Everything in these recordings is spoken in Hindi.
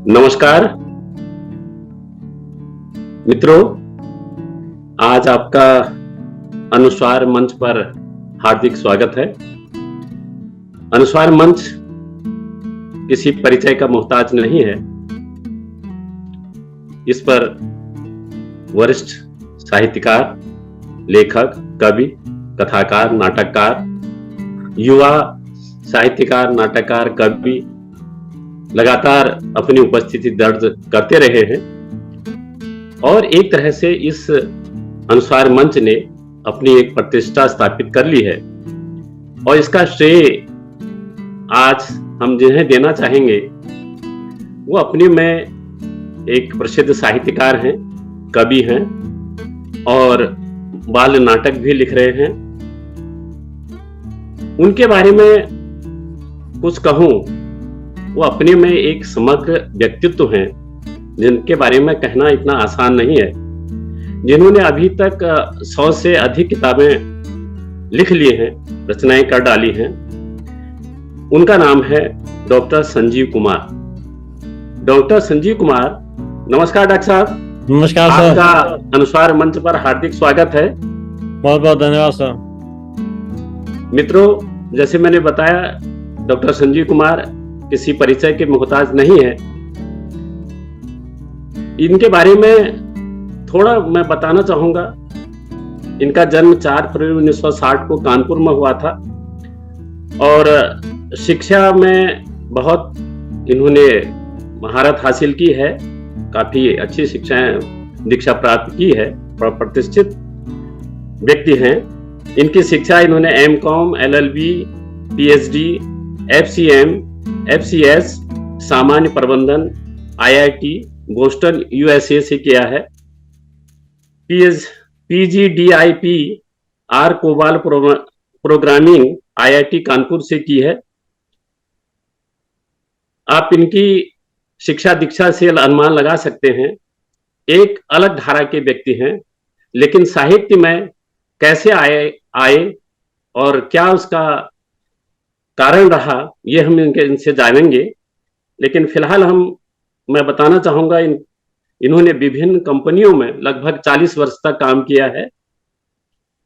नमस्कार मित्रों, आज आपका अनुस्वार मंच पर हार्दिक स्वागत है। अनुस्वार मंच किसी परिचय का मोहताज नहीं है। इस पर वरिष्ठ साहित्यकार, लेखक, कवि, कथाकार, नाटककार, युवा साहित्यकार, नाटककार, कवि लगातार अपनी उपस्थिति दर्ज करते रहे हैं और एक तरह से इस अनुस्वार मंच ने अपनी एक प्रतिष्ठा स्थापित कर ली है और इसका श्रेय आज हम जिन्हें देना चाहेंगे वो अपने में एक प्रसिद्ध साहित्यकार हैं, कवि हैं और बाल नाटक भी लिख रहे हैं। उनके बारे में कुछ कहूं, वो अपने में एक समग्र व्यक्तित्व हैं जिनके बारे में कहना इतना आसान नहीं है, जिन्होंने अभी तक 100 से अधिक किताबें लिख ली हैं, रचनाएं कर डाली हैं। उनका नाम है डॉक्टर संजीव कुमार। डॉक्टर संजीव कुमार, नमस्कार डॉक्टर साहब। नमस्कार सर। आपका अनुस्वार मंच पर हार्दिक स्वागत है। बहुत बहुत धन्यवाद सर। मित्रों, जैसे मैंने बताया, डॉक्टर संजीव कुमार किसी परिचय के मोहताज नहीं है। इनके बारे में थोड़ा मैं बताना चाहूंगा। इनका जन्म 4 फरवरी 1960 को कानपुर में हुआ था और शिक्षा में बहुत इन्होंने महारत हासिल की है, काफी अच्छी दीक्षा प्राप्त की है, प्रतिष्ठित व्यक्ति हैं। इनकी शिक्षा इन्होंने MCom, LLB, PhD, FCM, FCS, सामान्य प्रबंधन, आईआईटी बोस्टन यूएसए से किया है। PGDIP or COBOL programming IIT Kanpur से की है। आप इनकी शिक्षा दीक्षा से अनुमान लगा सकते हैं, एक अलग धारा के व्यक्ति हैं, लेकिन साहित्य में कैसे आए और क्या उसका कारण रहा, ये हम इनसे जानेंगे। लेकिन फिलहाल मैं बताना चाहूंगा, इन्होंने विभिन्न कंपनियों में लगभग 40 वर्ष तक काम किया है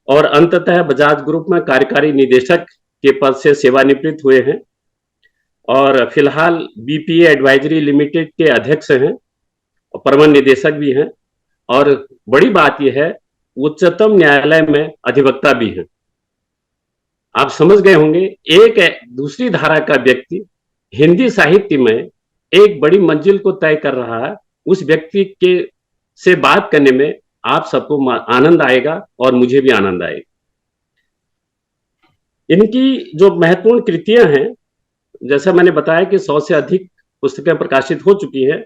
और अंततः बजाज ग्रुप में कार्यकारी निदेशक के पद से सेवानिवृत्त हुए हैं और फिलहाल बीपीए एडवाइजरी लिमिटेड के अध्यक्ष हैं और प्रबंध निदेशक भी हैं और बड़ी बात यह है, उच्चतम न्यायालय में अधिवक्ता भी हैं। आप समझ गए होंगे, एक दूसरी धारा का व्यक्ति हिंदी साहित्य में एक बड़ी मंजिल को तय कर रहा है। उस व्यक्ति के से बात करने में आप सबको आनंद आएगा और मुझे भी आनंद आएगा। इनकी जो महत्वपूर्ण कृतियां हैं, जैसा मैंने बताया कि 100 से अधिक पुस्तकें प्रकाशित हो चुकी हैं।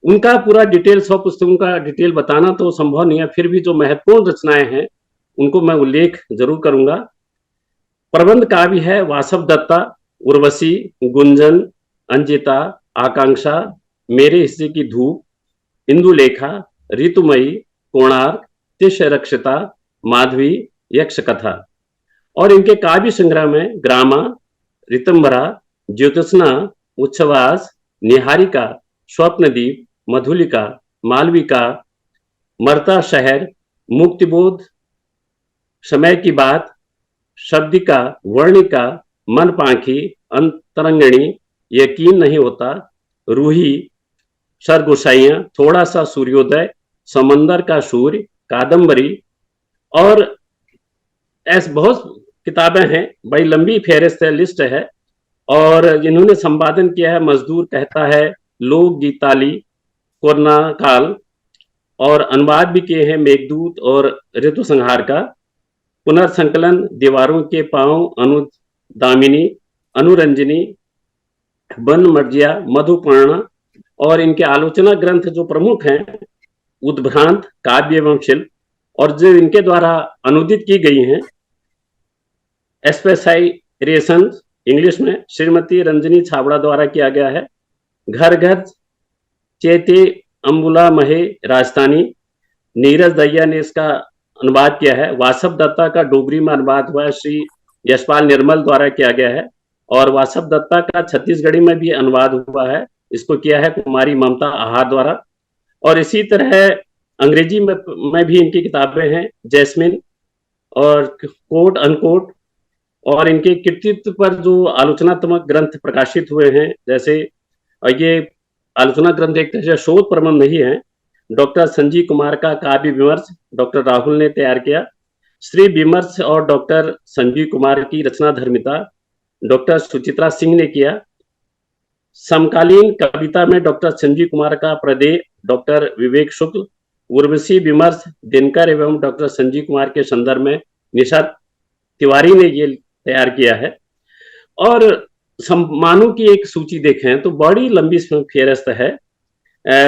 उनका पूरा डिटेल 100 पुस्तकों का डिटेल बताना तो संभव नहीं है, फिर भी जो महत्वपूर्ण रचनाएं हैं उनको मैं उल्लेख जरूर करूंगा। प्रबंध काव्य है वासव दत्ता, उर्वशी, गुंजन, अंजिता, आकांक्षा, मेरे हिस्से की धूप, इंदुलेखा, ऋतुमयी, कोणार्क, तिष्यरक्षिता, माधवी, यक्ष कथा। और इनके काव्य संग्रह में ग्रामा, ऋतंभरा, ज्योत्सना, उच्छ्वास, निहारिका, स्वप्नदीप, मधुलिका, मालविका, मरता शहर, मुक्तिबोध, समय की बात, शब्दिका, वर्णिका, मन पाखी, अंतरंगिणी, यकीन नहीं होता, रूही, सरगोसाइयां, थोड़ा सा सूर्योदय, समंदर का सूर्य, कादम्बरी और ऐसे बहुत किताबें हैं। बड़ी लंबी फेहरिस्त लिस्ट है और इन्होंने संपादन किया है मजदूर कहता है, लोक गीताली, कोरोना काल और अनुवाद भी किए हैं मेघदूत और ऋतु संहार का। पुनर्संकलन दीवारों के पांव, अनुदामिनी, अनुरंजनी, वन मर्जिया, मधुपर्णा और इनके आलोचना ग्रंथ जो प्रमुख हैं, उद्भ्रांत, काव्य एवं शिल्प, और जो इनके द्वारा अनुदित की गई हैं, एस्पेसाइरेशन इंग्लिश में श्रीमती रंजनी छाबड़ा द्वारा किया गया है। घर घर चेते अंबुला महे राजस्थानी, नीरज दहिया ने इसका अनुवाद किया है। वासव दत्ता का डोगरी में अनुवाद हुआ है, श्री यशपाल निर्मल द्वारा किया गया है और वासव दत्ता का छत्तीसगढ़ी में भी अनुवाद हुआ है इसको किया है कुमारी ममता आहार द्वारा। और इसी तरह अंग्रेजी में भी इनकी किताबें हैं, जैस्मिन और कोट अनकोट। और इनके कृतित्व पर जो आलोचनात्मक ग्रंथ प्रकाशित हुए हैं, जैसे ये आलोचना ग्रंथ एक तरह से शोध प्रबंध नहीं है। डॉक्टर संजीव कुमार का काव्य विमर्श डॉक्टर राहुल ने तैयार किया। श्री विमर्श और डॉक्टर संजीव कुमार की रचना धर्मिता डॉक्टर सुचित्रा सिंह ने किया। समकालीन कविता में डॉक्टर संजीव कुमार का प्रदेय डॉक्टर विवेक शुक्ल। उर्वशी विमर्श दिनकर एवं डॉक्टर संजीव कुमार के संदर्भ में निशा तिवारी ने ये तैयार किया है। और सम्मानों की एक सूची देखें तो बड़ी लंबी फेहरिस्त है।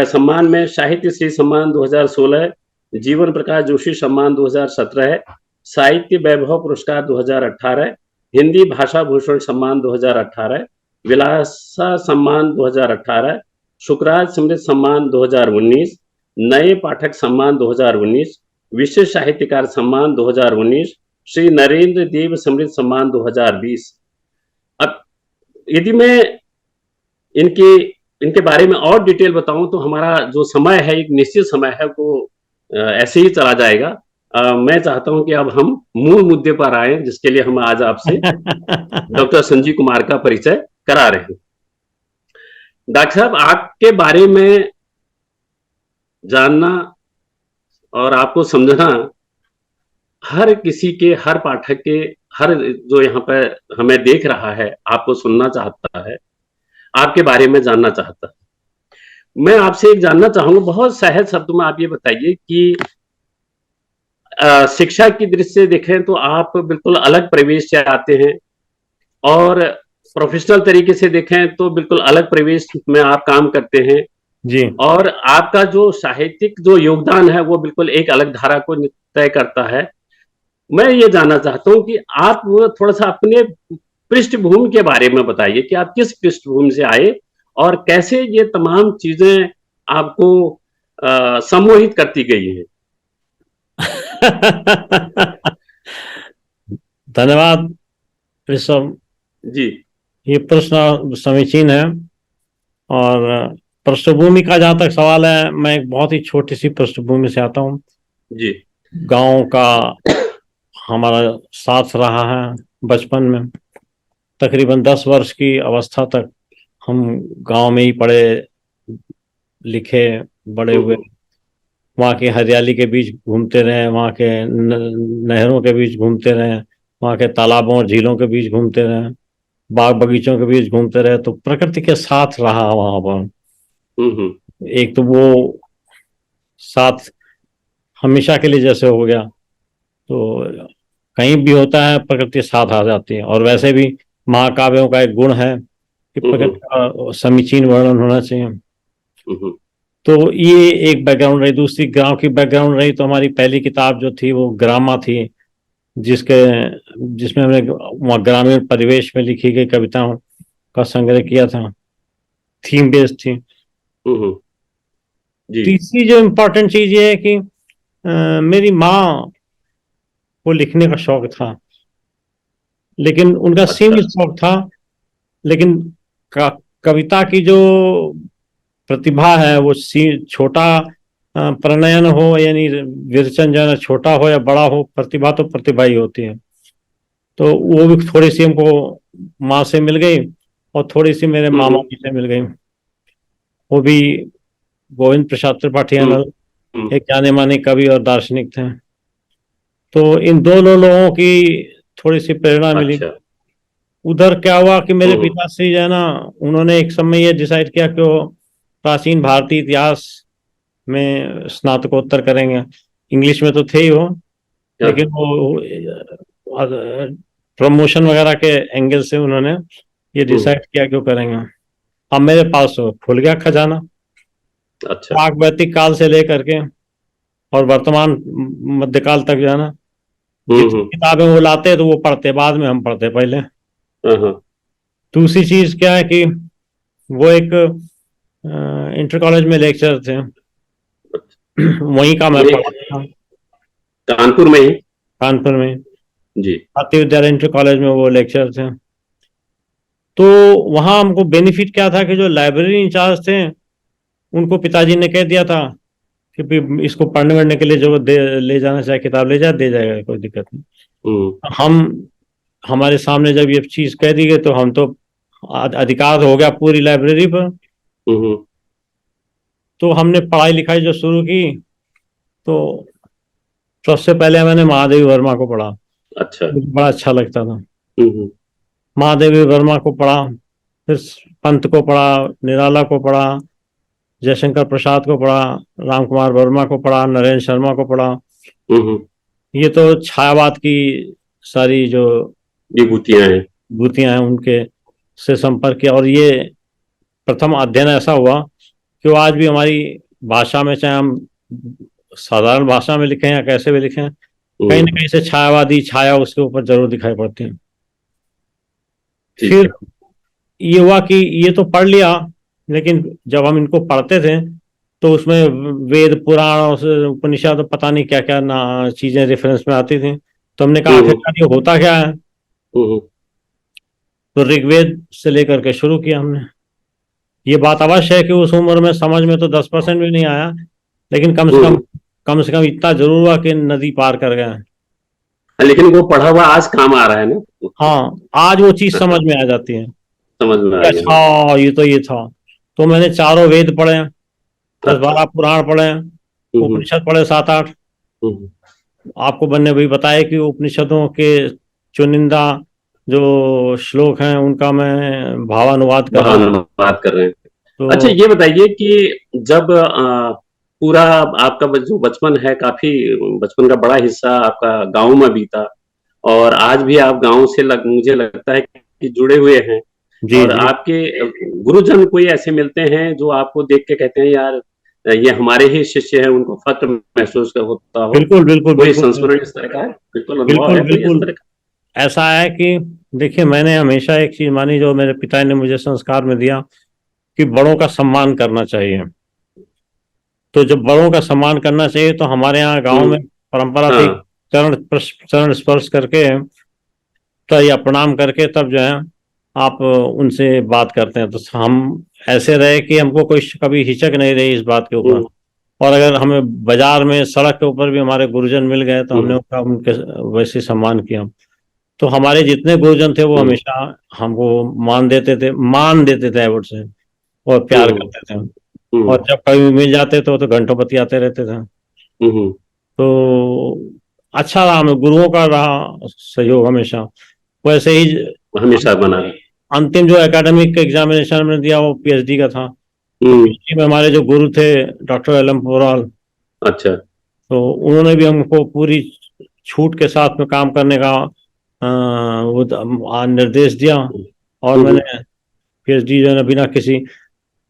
सम्मान में साहित्य श्री सम्मान 2016, जीवन प्रकाश जोशी सम्मान 2017, साहित्य वैभव पुरस्कार 2018, हिंदी भाषा भूषण सम्मान 2018, विलासा सम्मान 2018, शुक्राज स्मृत सम्मान 2019, नए पाठक सम्मान 2019, विशिष्ट साहित्यकार सम्मान 2019, श्री नरेंद्र देव स्मृत सम्मान 2020। अब यदि मैं इनके बारे में और डिटेल बताऊं तो हमारा जो समय है, एक निश्चित समय है, वो ऐसे ही चला जाएगा। मैं चाहता हूं कि अब हम मूल मुद्दे पर आए, जिसके लिए हम आज आपसे डॉक्टर संजीव कुमार का परिचय करा रहे हैं। डॉक्टर साहब, आपके बारे में जानना और आपको समझना हर किसी के, हर पाठक के, हर जो यहाँ पर हमें देख रहा है, आपको सुनना चाहता है, आपके बारे में जानना चाहता है। मैं आपसे एक जानना चाहूंगा, बहुत सहज शब्दों में आप ये बताइए कि शिक्षा की दृष्टि से देखें तो आप बिल्कुल अलग परिवेश से आते हैं, और प्रोफेशनल तरीके से देखें तो बिल्कुल अलग परिवेश में आप काम करते हैं जी। और आपका जो साहित्यिक जो योगदान है वो बिल्कुल एक अलग धारा को तय करता है। मैं ये जानना चाहता हूँ कि आप थोड़ा सा अपने पृष्ठभूमि के बारे में बताइए कि आप किस पृष्ठभूमि से आए और कैसे ये तमाम चीजें आपको सम्मोहित करती गई हैं। धन्यवाद ऋषभ जी। ये प्रश्न समीचीन है। और पृष्ठभूमि का जहाँ तक सवाल है, मैं एक बहुत ही छोटी सी पृष्ठभूमि से आता हूँ। जी। गांव का हमारा साथ रहा है बचपन में। तकरीबन 10 वर्ष की अवस्था तक हम गांव में ही पढ़े लिखे बड़े हुए। वहाँ की हरियाली के बीच घूमते रहे, वहाँ के नहरों के बीच घूमते रहे, वहाँ के तालाबों और झीलों के बीच घूमते रहे, बाग बगीचों के बीच घूमते रहे। तो प्रकृति के साथ रहा वहाँ पर। एक तो वो साथ हमेशा के लिए जैसे हो गया, तो कहीं भी होता है प्रकृति साथ आ जाती है। और वैसे भी महाकाव्यों का एक गुण है कि प्रकृति का समीचीन वर्णन होना चाहिए। तो ये एक बैकग्राउंड रही। दूसरी गांव की बैकग्राउंड रही तो हमारी पहली किताब जो थी वो ग्रामा थी, जिसमें हमने वहाँ ग्रामीण परिवेश में लिखी गई कविताओं का संग्रह किया था, थीम बेस्ड थी। तीसरी जो इम्पोर्टेंट चीज ये है कि मेरी माँ को लिखने का शौक था, लेकिन उनका सीमित शौक था। लेकिन कविता की जो प्रतिभा है वो छोटा प्रणयन हो, यानी विरचन जो है छोटा हो या बड़ा हो, प्रतिभा तो प्रतिभा ही होती है। तो वो भी थोड़ी सी हमको माँ से मिल गई और थोड़ी सी मेरे मामा जी से मिल गई। वो भी गोविंद प्रसाद त्रिपाठी एक जाने माने कवि और दार्शनिक थे। तो इन दोनों लोगों की थोड़ी सी प्रेरणा मिली। उधर क्या हुआ कि मेरे पिताश्री जो है ना, उन्होंने एक समय ये डिसाइड किया कि वो प्राचीन भारतीय इतिहास में स्नातकोत्तर करेंगे। इंग्लिश में तो थे ही वो, लेकिन वो प्रमोशन वगैरह के एंगल से उन्होंने ये डिसाइड किया कि वो करेंगे। अब मेरे पास खुल गया खजाना। प्राक वैदिक काल से लेकर के और वर्तमान मध्यकाल तक जो है ना, जितनी किताबें वो लाते तो वो पढ़ते, बाद में हम पढ़ते पहले। दूसरी चीज क्या है कि वो एक इंटर कॉलेज में लेक्चर थे, वहीं का मैं पढ़ा था, कानपुर में ही। कानपुर में जी। भारतीय विद्यालय इंटर कॉलेज में वो लेक्चर थे। तो वहां हमको बेनिफिट क्या था कि जो लाइब्रेरी इंचार्ज थे उनको पिताजी ने कह दिया था कि भी इसको पढ़ने वढ़ने के लिए जो ले जाना चाहे किताब ले जा, दे जाएगा, कोई दिक्कत नहीं। हम्म हम हमारे सामने जब ये चीज कह दी गई तो हम तो अधिकार हो गया पूरी लाइब्रेरी पर। हम्म। तो हमने पढ़ाई लिखाई जो शुरू की तो सबसे पहले मैंने महादेवी वर्मा को पढ़ा, अच्छा। मुझे बड़ा अच्छा लगता था। हम्म महादेवी वर्मा को पढ़ा, फिर पंत को पढ़ा, निराला को पढ़ा, जयशंकर प्रसाद को पढ़ा, राम कुमार वर्मा को पढ़ा, नरेंद्र शर्मा को पढ़ा। हम्म। ये तो छायावाद की सारी जो विभूतियां हैं। विभूतियां हैं उनके से संपर्क किया, और ये प्रथम अध्ययन ऐसा हुआ कि वो आज भी हमारी भाषा में, चाहे हम साधारण भाषा में लिखें या कैसे भी लिखें, कहीं ना कहीं से छायावादी छाया उसके ऊपर जरूर दिखाई पड़ती है। ठीक फिर है। ये हुआ कि ये तो पढ़ लिया, लेकिन जब हम इनको पढ़ते थे तो उसमें वेद पुराण और उपनिषद पता नहीं क्या क्या ना चीजें रेफरेंस में आती थी। तो हमने कहा आखिरकार ये होता क्या है। हम्म तो ऋग्वेद से लेकर के शुरू किया हमने। ये बात अवश्य है कि उस उम्र में समझ में तो 10% भी नहीं आया, लेकिन कम से कम इतना जरूर हुआ कि नदी पार कर गए। लेकिन वो पढ़ा हुआ आज काम आ रहा है ना। हाँ, आज वो चीज समझ में आ जाती है। समझ में आ गया। अच्छा, ये तो ये था। तो मैंने चारों वेद पढ़े, 10-12 अच्छा। पुराण पढ़े, हम्म उपनिषद पढ़े 7-8। हम्म। आपको मैंने भी बताया कि उपनिषदों के चुनिंदा जो श्लोक हैं उनका मैं भावानुवाद कर रहा हूँ। बात कर रहे हैं। अच्छा, तो ये बताइए कि जब पूरा आपका जो बचपन है, काफी बचपन का बड़ा हिस्सा आपका गांव में बीता, और आज भी आप गांव से मुझे लगता है कि जुड़े हुए हैं, जी और जी, आपके गुरुजन कोई ऐसे मिलते हैं जो आपको देख के कहते हैं यार ये हमारे ही शिष्य हैं, उनको फक्र महसूस होता हो? बिल्कुल बिल्कुल कोई बिल्कुल संस्मरण इस तरह का है? बिल्कुल अनुभव बिल्कुल है कोई इस बिल्कुल। तरह का? ऐसा है कि देखिए, मैंने हमेशा एक चीज मानी, जो मेरे पिता ने मुझे संस्कार में दिया, कि बड़ों का सम्मान करना चाहिए। तो जब बड़ों का सम्मान करना चाहिए तो हमारे यहाँ गांव में परंपरा थी, हाँ। चरण स्पर्श करके तो या प्रणाम करके तब जो है आप उनसे बात करते हैं। तो हम ऐसे रहे कि हमको कोई कभी हिचक नहीं रही इस बात के ऊपर। हम्म और अगर हमें बाजार में सड़क के ऊपर भी हमारे गुरुजन मिल गए तो हमने हम्म उनका उनके वैसे सम्मान किया। तो हमारे जितने गुरुजन थे वो हम्म हमेशा हमको मान देते थे एवट से, और प्यार हम्म करते थे। हम्म और जब कभी मिल जाते तो घंटों बतियाते रहते थे। हम्म। तो अच्छा रहा, हमें गुरुओं का रहा सहयोग हमेशा। वैसे ही हमेशा बना रहे। अंतिम जो एकेडमिक एग्जामिनेशन हमने दिया वो पीएचडी का था। तो हम्म। पीएचडी में हमारे जो गुरु थे डॉक्टर एल एम पोराल, अच्छा। तो उन्होंने भी हमको पूरी छूट के साथ में काम करने का वो निर्देश दिया। और हम्म मैंने पीएचडी जो है ना बिना किसी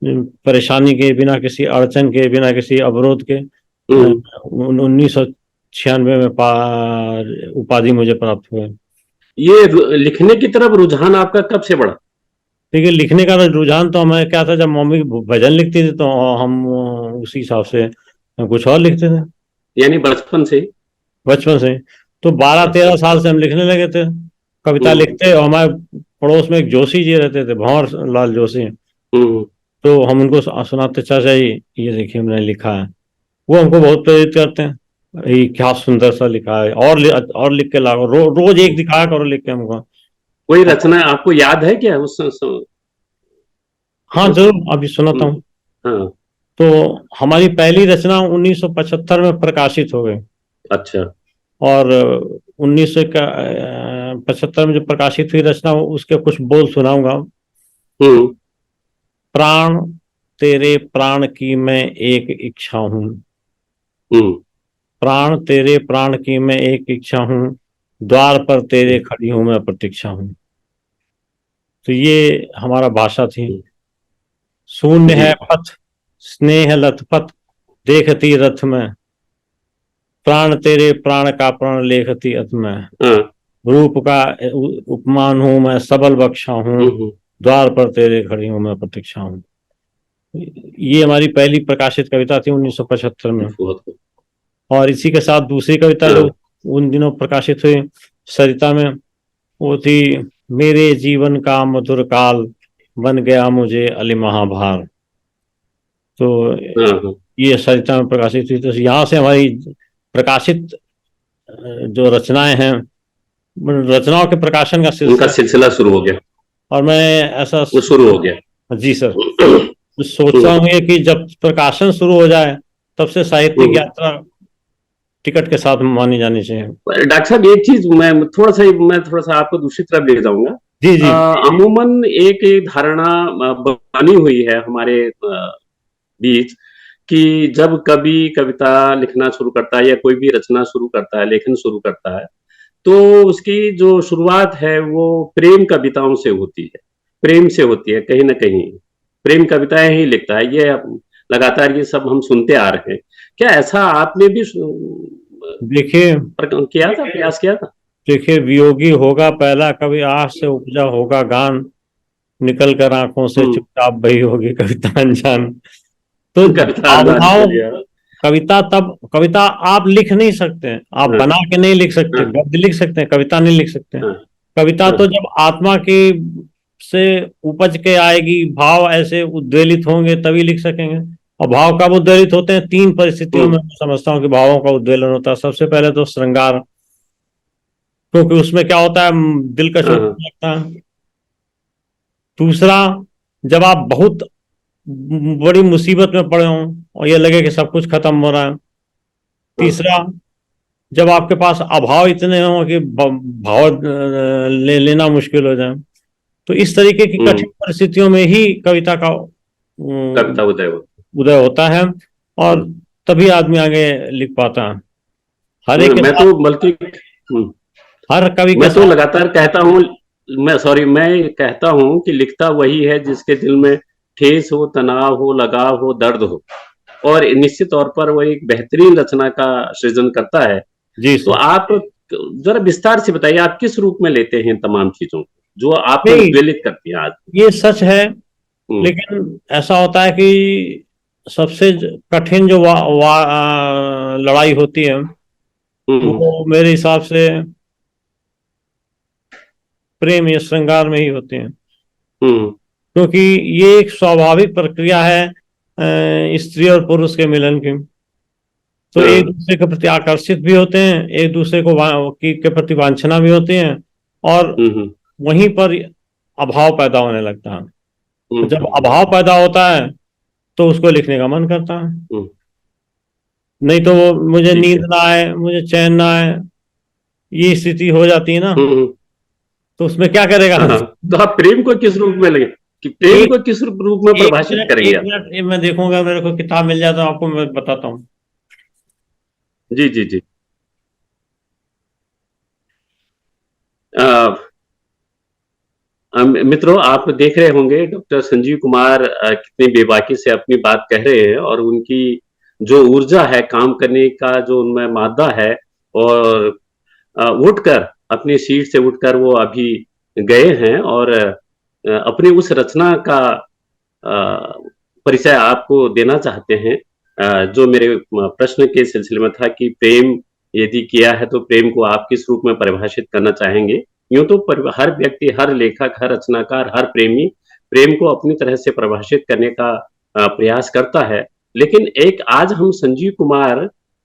परेशानी के, बिना किसी अड़चन के, बिना किसी अवरोध के हम्म। 1996 में उपाधि मुझे प्राप्त हुए। ये लिखने की तरफ रुझान आपका कब से बढ़ा? देखिए, लिखने का रुझान तो हमें क्या था, जब मम्मी भजन लिखती थी तो हम उसी हिसाब से कुछ और लिखते थे यानी बचपन से ही? बचपन से। तो 12-13 साल से हम लिखने लगे थे, कविता हम्म लिखते। और हमारे पड़ोस में एक जोशी जी रहते थे, भंवर लाल जोशी। हम्म तो हम उनको सुनाते, चाचा जी ये देखिए हमने लिखा है। वो हमको बहुत प्रेरित करते हैं, ये क्या सुंदर सा लिखा है, और लिख के लाओ, रोज एक दिखाया करो लिख के हमको। कोई रचना आपको याद है क्या हाँ उस जरूर, अभी सुनाता हूँ। हाँ। तो हमारी पहली रचना 1975 में प्रकाशित हो गई। अच्छा। और 1975 में जो प्रकाशित हुई रचना, उसके कुछ बोल सुनाऊंगा। हम्म प्राण तेरे प्राण की मैं एक इच्छा हूँ, हम्म प्राण तेरे प्राण की मैं एक इच्छा हूँ, द्वार पर तेरे खड़ी हूँ मैं प्रतीक्षा हूँ। तो ये हमारा भाषा थी। हम्म। शून्य जी। है पथ, स्नेह लथपथ, देखती रथ में, प्राण तेरे प्राण का प्रण लेखती अथ में, हाँ। रूप का उपमान हूं मैं सबल बख्शा हूँ, हम्म। द्वार पर तेरे खड़ी हूं मैं प्रतीक्षा हूँ। ये हमारी पहली प्रकाशित कविता थी 1975 में। बहुत खूब। और इसी के साथ दूसरी कविता जो हाँ। उन दिनों प्रकाशित हुई सरिता में, वो थी मेरे जीवन का मधुर काल बन गया मुझे अली महाभार। तो हाँ हाँ। ये सरिता में प्रकाशित हुई। तो यहाँ से हमारी प्रकाशित जो रचनाएं हैं, रचनाओं के प्रकाशन का उनका सिलसिला। सिलसिला शुरू हो गया, और मैं ऐसा, वो शुरू हो गया। जी सर, सोचता हूँ ये कि जब प्रकाशन शुरू हो जाए तब से साहित्यिक यात्रा टिकट के साथ मानी जानी चाहिए। डॉक्टर साहब एक चीज मैं थोड़ा सा आपको दूसरी तरफ ले जाऊंगा। जी जी। अमूमन एक धारणा बनी हुई है हमारे बीच कि जब कवि कविता लिखना शुरू करता है या कोई भी रचना शुरू करता है, लेखन शुरू करता है, तो उसकी जो शुरुआत है वो प्रेम कविताओं से होती है, प्रेम से होती है। कहीं ना कहीं प्रेम कविताएं ही लिखता है। ये लगातार ये सब हम सुनते आ रहे हैं। क्या ऐसा आपने भी देखिए किया था, प्रयास किया था? देखिए, वियोगी होगा पहला कवि, आस से उपजा होगा गान, निकल कर आंखों से चुपचाप बही होगी कविता अनजान। तो कविता अंदाज भावनाओं, चलिए। कविता आप लिख नहीं सकते हैं, आप हाँ बना के नहीं लिख सकते, हाँ गद्य लिख सकते हैं, कविता नहीं लिख सकते हैं। हाँ कविता हाँ तो जब आत्मा के से उपज के आएगी, भाव ऐसे उद्वेलित होंगे तभी लिख सकेंगे। और भाव कब उद्वेलित होते हैं? तीन परिस्थितियों में हम्म, मैं समझता हूँ कि भावों का उद्वेलन होता है। सबसे पहले तो श्रृंगार, क्योंकि उसमें क्या होता है, दिल का हाँ चोट हाँ लगता है। दूसरा, जब आप बहुत बड़ी मुसीबत में पड़े हों और ये लगे कि सब कुछ खत्म हो रहा है। हाँ तीसरा, जब आपके पास अभाव इतने हों कि भाव लेना मुश्किल हो जाए। तो इस तरीके की कठिन परिस्थितियों में ही कविता का कविता उदय हो। उदय होता है, और तभी आदमी आगे लिख पाता है। हर एक के मैं साथ, तो बल्कि हर कवि के मैं तो साथ। लगातार कहता हूँ, मैं कहता हूँ कि लिखता वही है जिसके दिल में ठेस हो, तनाव हो, लगाव हो, दर्द हो, और निश्चित तौर पर वो एक बेहतरीन रचना का सृजन करता है। जी तो सर। आप जरा विस्तार से बताइए, आप किस रूप में लेते हैं इन तमाम चीजों को जो आपको नहीं, उद्वेलित करती हैं आज? ये सच है। हम्म लेकिन ऐसा होता है कि सबसे कठिन जो लड़ाई होती है हम्म वो मेरे हिसाब से प्रेम या श्रृंगार में ही होती है। हम्म क्योंकि ये एक स्वाभाविक प्रक्रिया है स्त्री और पुरुष के मिलन की। तो एक हाँ, दूसरे के प्रति आकर्षित भी होते हैं, एक दूसरे को के प्रति वांछना भी होती है, और हम्म वहीं पर अभाव पैदा होने लगता है। तो जब हम्म अभाव पैदा होता है तो उसको लिखने का मन करता है। हम्म, नहीं तो वो मुझे ठीक नींद है। ना आए, मुझे चैन ना आए, ये स्थिति हो जाती है ना। हम्म। तो उसमें क्या करेगा? हाँ, तो आप प्रेम को किस रूप में लेंगे, कि प्रेम एक को किस रूप में एक परिभाषित मिनट, करेंगे एक आप? मिनट, ये मैं देखूंगा, मेरे को किताब मिल जाए तो आपको मैं बताता हूँ। जी जी जी। अ, मित्रों, आप देख रहे होंगे डॉक्टर संजीव कुमार कितनी बेबाकी से अपनी बात कह रहे हैं, और उनकी जो ऊर्जा है, काम करने का जो उनमें मादा है, और उठकर अपनी सीट से उठकर वो अभी गए हैं, और अपनी उस रचना का अ, परिचय आपको देना चाहते हैं, जो मेरे प्रश्न के सिलसिले में था कि प्रेम यदि किया है तो प्रेम को आप किस रूप में परिभाषित करना चाहेंगे? यूं तो हर व्यक्ति, हर लेखक, हर रचनाकार, हर प्रेमी प्रेम को अपनी तरह से परिभाषित करने का प्रयास करता है। लेकिन एक आज हम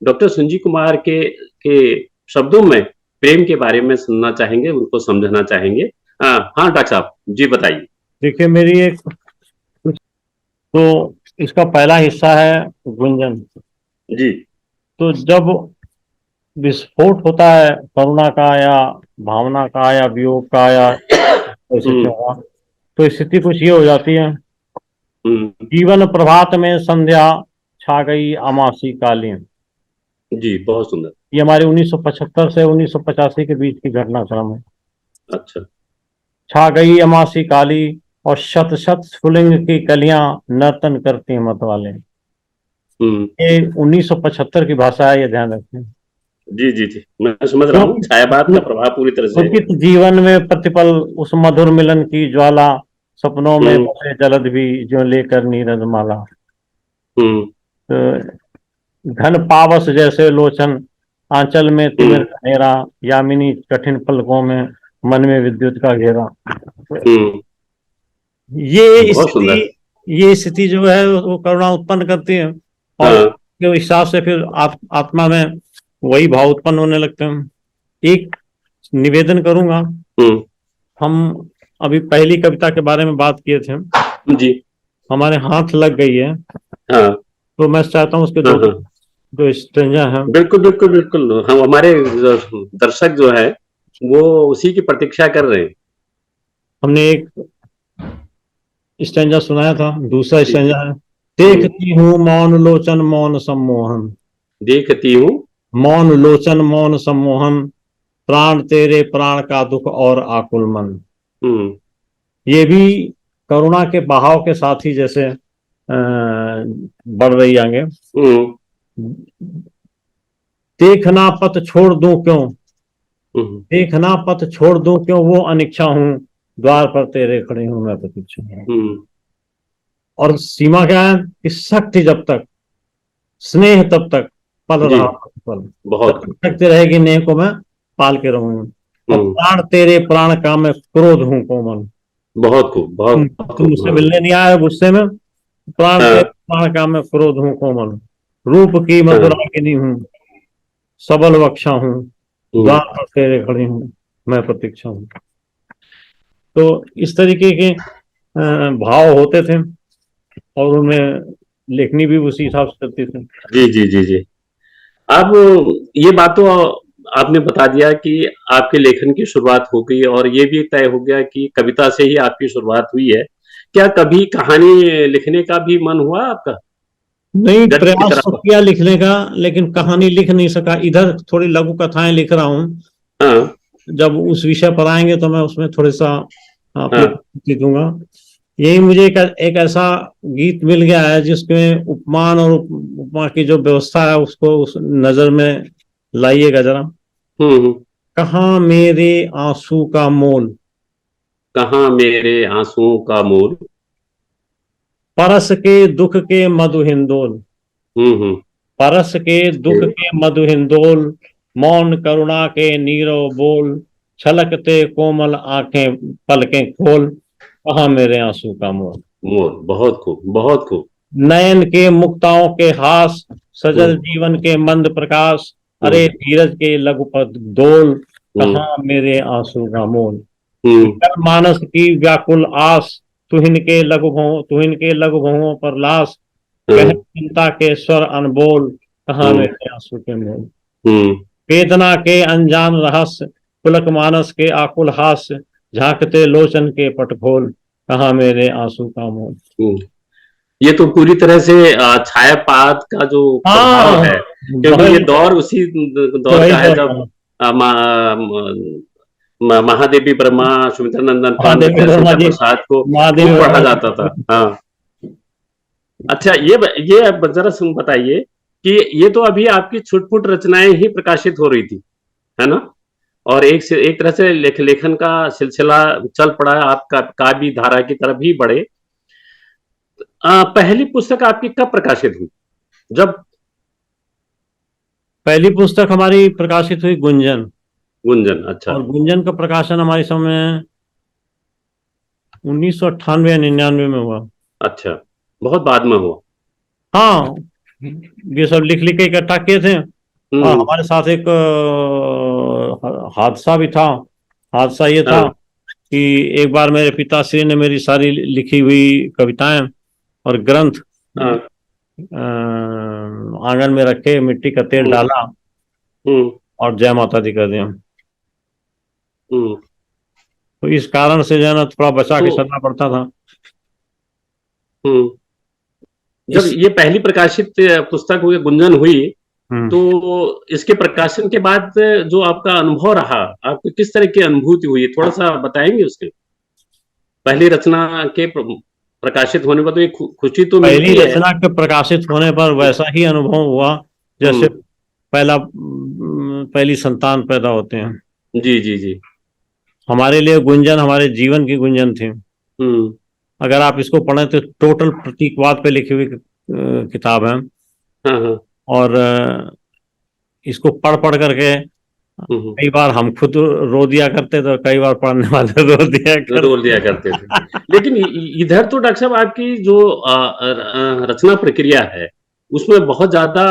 डॉक्टर संजीव कुमार के शब्दों में प्रेम के बारे में सुनना चाहेंगे, उनको समझना चाहेंगे। हाँ डॉक्टर साहब जी बताइए। देखिए, मेरी एक, तो इसका पहला हिस्सा है गुंजन। जी। तो जब विस्फोट होता है करुणा का, या भावना का, या वियोग का, या हम्म परिस्थितियों का, तो स्थिति कुछ ये हो जाती है। हम्म। जीवन प्रभात में संध्या छा गई अमासी कालीन। जी, बहुत सुंदर। ये हमारे 1975 से 1985 के बीच की घटनाक्रम है। अच्छा। छा गई अमासी काली, और शत शत स्फुलिंग की कलियां नर्तन करती मत वाले। हम्म। ये 1975 की भाषा है, ये ध्यान रखें। जी जी जी, मैं समझ रहा हूँ, क्योंकि छायावाद का प्रभाव पूरी तरह से। क्योंकि जीवन में प्रतिपल उस मधुर मिलन की ज्वाला, सपनों में हम्म बसे जलद भी जो लेकर नीरज माला। हम्म तो घन पावस जैसे लोचन, आंचल में तिमिर हम्म अंधेरा, यामिनी कठिन पलकों में मन में विद्युत का घेरा। हम्म। ये बहुत सुंदर। स्थिति ये स्थिति जो है वो करुणा उत्पन्न करती है, और हाँ। उसके हिसाब से फिर आत्मा में वही भाव उत्पन्न होने लगते हैं। एक निवेदन करूंगा, हम्म। हम अभी पहली कविता के बारे में बात किए थे, जी। हमारे हाथ लग गई है, हाँ तो मैं चाहता हूँ उसके हाँ दो हाँ, जो स्टेंजा हैं। बिल्कुल बिल्कुल बिल्कुल, हम हमारे दर्शक जो है वो उसी की प्रतीक्षा कर रहे हैं। हमने एक स्टेंजा सुनाया था, दूसरा जी जी। स्टेंजा है। हम्म। देखती हूँ मौन लोचन मौन सम्मोहन, देखती हूँ। मौन लोचन मौन सम्मोहन, प्राण तेरे प्राण का दुख और आकुल मन। हम्म। ये भी करुणा के बहाव के साथ ही जैसे बढ़ रही आगे। हम्म। देखना पथ छोड़ दूं क्यों, हम्म। देखना पथ छोड़ दूं क्यों, वो अनिच्छा हूं, द्वार पर तेरे खड़े हूं मैं प्रतीक्षा हूं। हम्म। और सीमा क्या है कि शक्ति जब तक, स्नेह तब तक, पल जी। रहा पल, बहुत जब खूब। तक शक्ति रहेगी नेह को मैं पाल के रहूंगा। और हम्म। प्राण तेरे प्राण का मैं क्रोध हूं कोमल, बहुत खूब बहुत तुम खूब। मुझसे हाँ मिलने नहीं आया गुस्से में, प्राण तेरे हाँ प्राण का मैं क्रोध हूं कोमल, रूप की हाँ। मधुरागिनी हूँ, सबल वक्षा हूँ, हम्म। द्वार पर तेरे खड़ी हूँ मैं प्रतीक्षा हूँ। तो इस तरीके के भाव होते थे, और उनमें लेखनी भी उसी हिसाब से चलती थी। जी जी जी जी। अब ये बात तो आपने बता दिया कि आपके लेखन की शुरुआत हो गई, और ये भी तय हो गया कि कविता से ही आपकी शुरुआत हुई है। क्या कभी कहानी लिखने का भी मन हुआ आपका, नहीं, गद्य की प्रयास तो तरफ? किया लिखने का, लेकिन कहानी लिख नहीं सका। इधर थोड़ी लघु कथाएं लिख रहा हूँ, हाँ जब उस विषय पर आएंगे तो मैं उसमें थोड़े सा अपनी हाँ। प्रस्तुति दूंगा। यही मुझे एक ऐसा गीत मिल गया है जिसमें उपमान और उपमा की जो व्यवस्था है उसको उस नजर में लाइएगा जरा। हम्म। कहाँ मेरे आंसू का मोल, कहाँ मेरे आंसुओं का मोल। परस के दुख के मधु हिंदोल, हम्म। परस के दुख के मधु हिंदोल, मौन करुणा के नीरव बोल, छलकते कोमल आंखें पलकें खोल, कहाँ मेरे आंसू का मोल। मोल, बहुत खूब बहुत खूब। नयन के मुक्ताओं के हास, सजल हम्म। जीवन के मंद प्रकाश, अरे हम्म। धीरज के लघुपथ डोल, हम्म। कहाँ मेरे आंसू का मोल। हम्म। जन मानस की व्याकुल आस, तुहिन के लघु भवों पर लाश, कह हाँ। चिंता के स्वर अनबोल, कहाँ हम्म। मेरे आंसू के मोल। हम्म। वेदना के अनजान रहस्य, पुलक मानस के आकुल हास्य, झांकते लोचन के पटखोल, कहाँ मेरे आंसू का मोल। हम्म। ये तो पूरी तरह से छायापात का जो प्रभाव हाँ, है, क्योंकि ये वही दौर उसी दौर वही का है दौर जब का महादेवी वर्मा, सुमित्रा नंदन पाल महादेवी जैसे वर्मा जी, प्रसाद को महादेवी खूब पढ़ा वर्मा जाता था। जी। हाँ। अच्छा, ये अब जरा सुन बताइए कि ये तो अभी आपकी छुटपुट रचनाएं ही प्रकाशित हो रही थी, है ना? और एक से एक तरह से लेखन का सिलसिला चल पड़ा, आपका काव्य धारा की तरफ ही बढ़े। पहली पुस्तक आपकी कब प्रकाशित हुई, जब? पहली पुस्तक हमारी प्रकाशित हुई गुंजन, गुंजन, अच्छा। और गुंजन का प्रकाशन हमारे समय 1998 या 99 में हुआ। अच्छा, बहुत बाद में हुआ। हाँ, ये सब लिख लिख के इकट्ठा किए थे। और हम्म। हमारे साथ एक हादसा भी था। हादसा ये था हाँ कि एक बार मेरे पिताश्री ने मेरी सारी लिखी हुई कविताएं और ग्रंथ हाँ। आंगन में रखे, मिट्टी का तेल हम्म। डाला हम्म। और जय माता दी कर दिया। हम्म। तो इस कारण से जो है ना थोड़ा बचा तो के चलना पड़ता था। हम्म, जब इस ये पहली प्रकाशित पुस्तक हुई गुंजन हुई, हम्म, तो इसके प्रकाशन के बाद जो आपका अनुभव रहा, आपको किस तरह की अनुभूति हुई, थोड़ा सा बताएंगे उसके? पहली रचना के प्रकाशित होने पर तो एक खुशी तो पहली मिलती है। रचना के प्रकाशित होने पर वैसा ही अनुभव हुआ जैसे हम्म। पहली संतान पैदा होते हैं। जी जी जी। हमारे लिए गुंजन हमारे जीवन की गुंजन थी। हम्म। अगर आप इसको पढ़ें तो टोटल प्रतीकवाद पे लिखी हुई किताब है। हाँ हाँ। और इसको पढ़ पढ़ करके कई बार हम खुद रो दिया करते तो कई बार पढ़ने वाले रो दिया रोल दिया करते थे। लेकिन इधर तो डॉक्टर साहब आपकी जो रचना प्रक्रिया है उसमें बहुत ज्यादा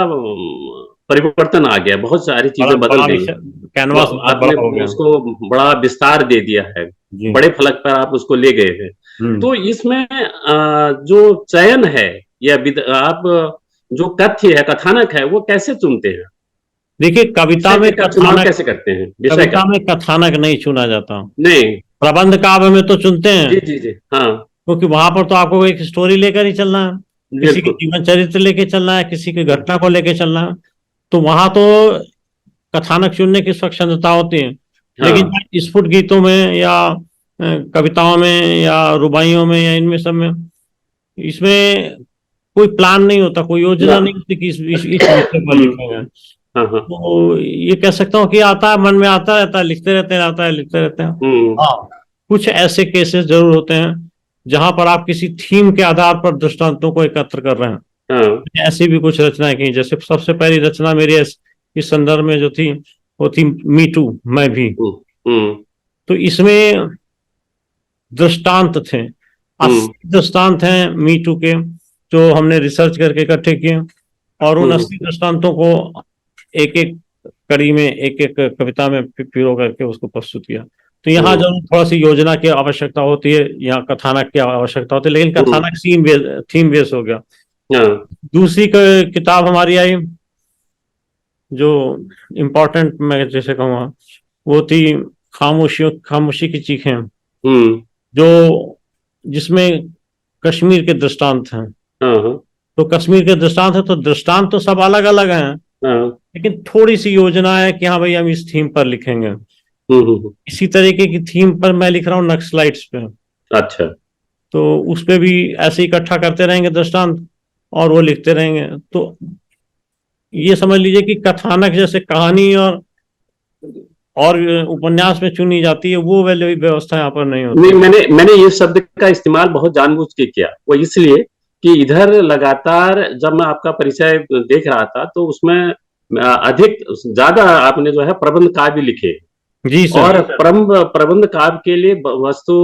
परिवर्तन आ गया, बहुत सारी चीजें बदल बड़ा गई। तो कैनवास बहुत आपने बड़ा हो गया। उसको बड़ा विस्तार दे दिया है, जी। बड़े फलक पर आप उसको ले गए हैं। तो इसमें जो चयन है या आप जो कथ्य है, कथानक है, वो कैसे चुनते हैं? देखिए, विषय का चुनाव कैसे करते हैं, विषय का? कविता में कथानक नहीं चुना जाता, नहीं। प्रबंध काव्य में तो चुनते हैं, जी जी जी। हाँ। क्योंकि वहां पर तो आपको एक स्टोरी लेकर ही चलना है, किसी के बिल्कुल। जीवन चरित्र लेके चलना है, किसी की घटना को लेके चलना है। तो वहां तो कथानक चुनने की स्वच्छंदता होती है। लेकिन हाँ स्फुट गीतों में या कविताओं में या रुबाइयों में या इनमें सब में, इसमें कोई प्लान नहीं होता, कोई ना। योजना नहीं होती कि इस विषय पर लिखेंगे। हाँ हाँ। तो ये कह सकता हूँ कि आता है, मन में आता रहता है, लिखते रहते हैं, आता है, लिखते रहते हैं। हम्म। हाँ, कुछ ऐसे केसेस जरूर होते हैं जहां पर आप किसी थीम के आधार पर दृष्टांतों को एकत्र कर रहे हैं। हाँ। ऐसी भी कुछ रचनाएं की, जैसे सबसे पहली रचना मेरी इस संदर्भ में जो थी वो थी मी टू, मैं भी। हम्म। तो इसमें दृष्टांत थे, हम्म। 80 दृष्टांत हैं मी टू के, जो हमने रिसर्च करके इकट्ठे किए, और उन 80 दृष्टांतों को एक एक कड़ी में, एक एक कविता में पिरो करके उसको प्रस्तुत किया। तो यहाँ जरूर थोड़ा सी योजना की आवश्यकता होती है, यहाँ कथानक की आवश्यकता होती है, लेकिन कथानक थीम बेस हो गया। हाँ। दूसरी किताब हमारी आई जो इम्पोर्टेंट मैं जैसे कहूँगा, वो थी खामोशी की चीखें, जो जिसमें कश्मीर के दृष्टांत हैं। हाँ। तो कश्मीर के दृष्टांत है, तो दृष्टांत तो सब अलग अलग हैं, हाँ। लेकिन थोड़ी सी योजना है कि हाँ भाई हम इस थीम पर लिखेंगे। इसी तरीके की थीम पर मैं लिख रहा हूँ नक्सलाइट्स पे। अच्छा। तो उस पे भी ऐसे इकट्ठा करते रहेंगे दृष्टांत और वो लिखते रहेंगे। तो ये समझ लीजिए कि कथानक जैसे कहानी और उपन्यास में चुनी जाती है, वो वाली व्यवस्था यहाँ पर नहीं होती। नहीं, मैंने ये शब्द का इस्तेमाल बहुत जानबूझ के किया, वो इसलिए कि इधर लगातार जब मैं आपका परिचय देख रहा था तो उसमें अधिक ज्यादा आपने जो है प्रबंध काव्य लिखे। जी सर। और प्रबंध काव्य के लिए वस्तु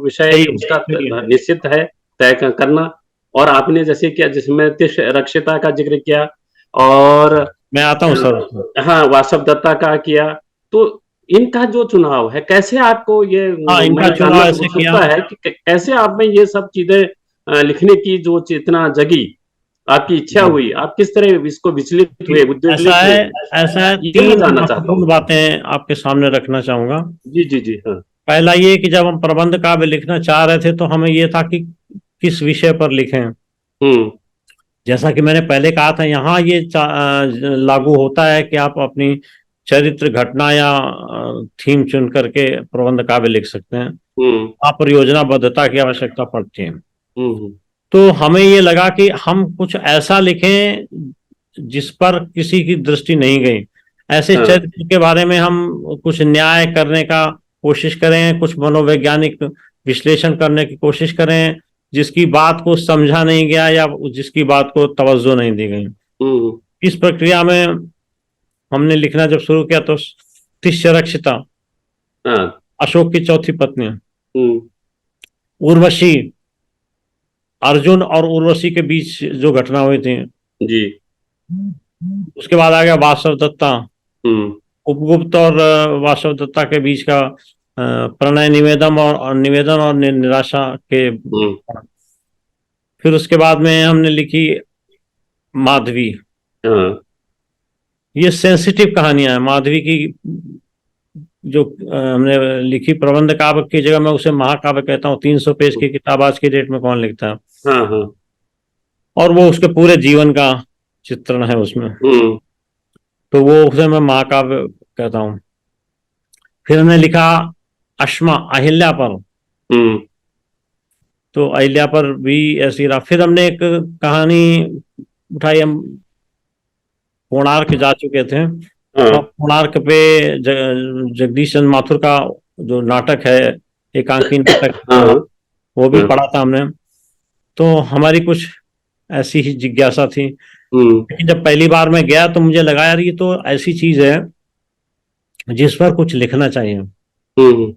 विषय उसका निश्चित है तय करना। और आपने जैसे किया जिसमें तिष्ठ रक्षिता का जिक्र किया, और मैं आता हूँ सर। हाँ वासव दत्ता का किया। तो इनका जो चुनाव है, कैसे आपको ये हाँ, इनका मैं चुनाव जानना ऐसे किया। उत्सुकता है कि कैसे आप में ये सब चीजें लिखने की जो चेतना जगी, आपकी इच्छा हुई, आप किस तरह इसको विचलित हुए, उद्वेलित हुए, ऐसा है, ये मैं 3 जानना चाहता हूँ। महत्वपूर्ण बातें आपके सामने रखना चाहूंगा। जी जी जी। हाँ। पहला ये कि जब हम प्रबंध काव्य लिखना चाह रहे थे तो हमें ये था कि किस विषय पर लिखें। जैसा कि मैंने पहले कहा था, यहाँ ये लागू होता है कि आप अपनी चरित्र घटना या थीम चुन करके प्रबंध काव्य लिख सकते हैं। वहां पर योजनाबद्धता की आवश्यकता पड़ती है। तो हमें ये लगा कि हम कुछ ऐसा लिखें जिस पर किसी की दृष्टि नहीं गई, ऐसे चरित्र के बारे में हम कुछ न्याय करने का कोशिश करें, कुछ मनोवैज्ञानिक विश्लेषण करने की कोशिश करें, जिसकी बात को समझा नहीं गया या जिसकी बात को तवज्जो नहीं दी गई। इस प्रक्रिया में हमने लिखना जब शुरू किया तो तिष्ठ रक्षिता, अशोक की चौथी पत्नी, उर्वशी, अर्जुन और उर्वशी के बीच जो घटना हुई थी जी, उसके बाद आ गया वासव दत्ता, उपगुप्त और वासव दत्ता के बीच का प्रणय निवेदन और निराशा के। फिर उसके बाद में हमने लिखी माधवी। ये सेंसिटिव कहानियां हैं माधवी की, जो हमने लिखी प्रबंध काव्य की जगह मैं उसे महाकाव्य कहता हूँ। 300 पेज की किताब आज की डेट में कौन लिखता है। और वो उसके पूरे जीवन का चित्रण है उसमें, तो वो उसे मैं महाकाव्य कहता हूँ। फिर हमने लिखा अश्मा, अहिल्या पर। तो अहिल्या पर भी ऐसी रहा। फिर हमने एक कहानी उठाई, हम कोणार्क जा चुके थे और कोणार्क पे जगदीश चंद्र माथुर का जो नाटक है, एकांकी नाटक, वो भी पढ़ा था हमने। तो हमारी कुछ ऐसी ही जिज्ञासा थी। लेकिन जब पहली बार मैं गया तो मुझे लगा यार ये तो ऐसी चीज है जिस पर कुछ लिखना चाहिए। हम्म।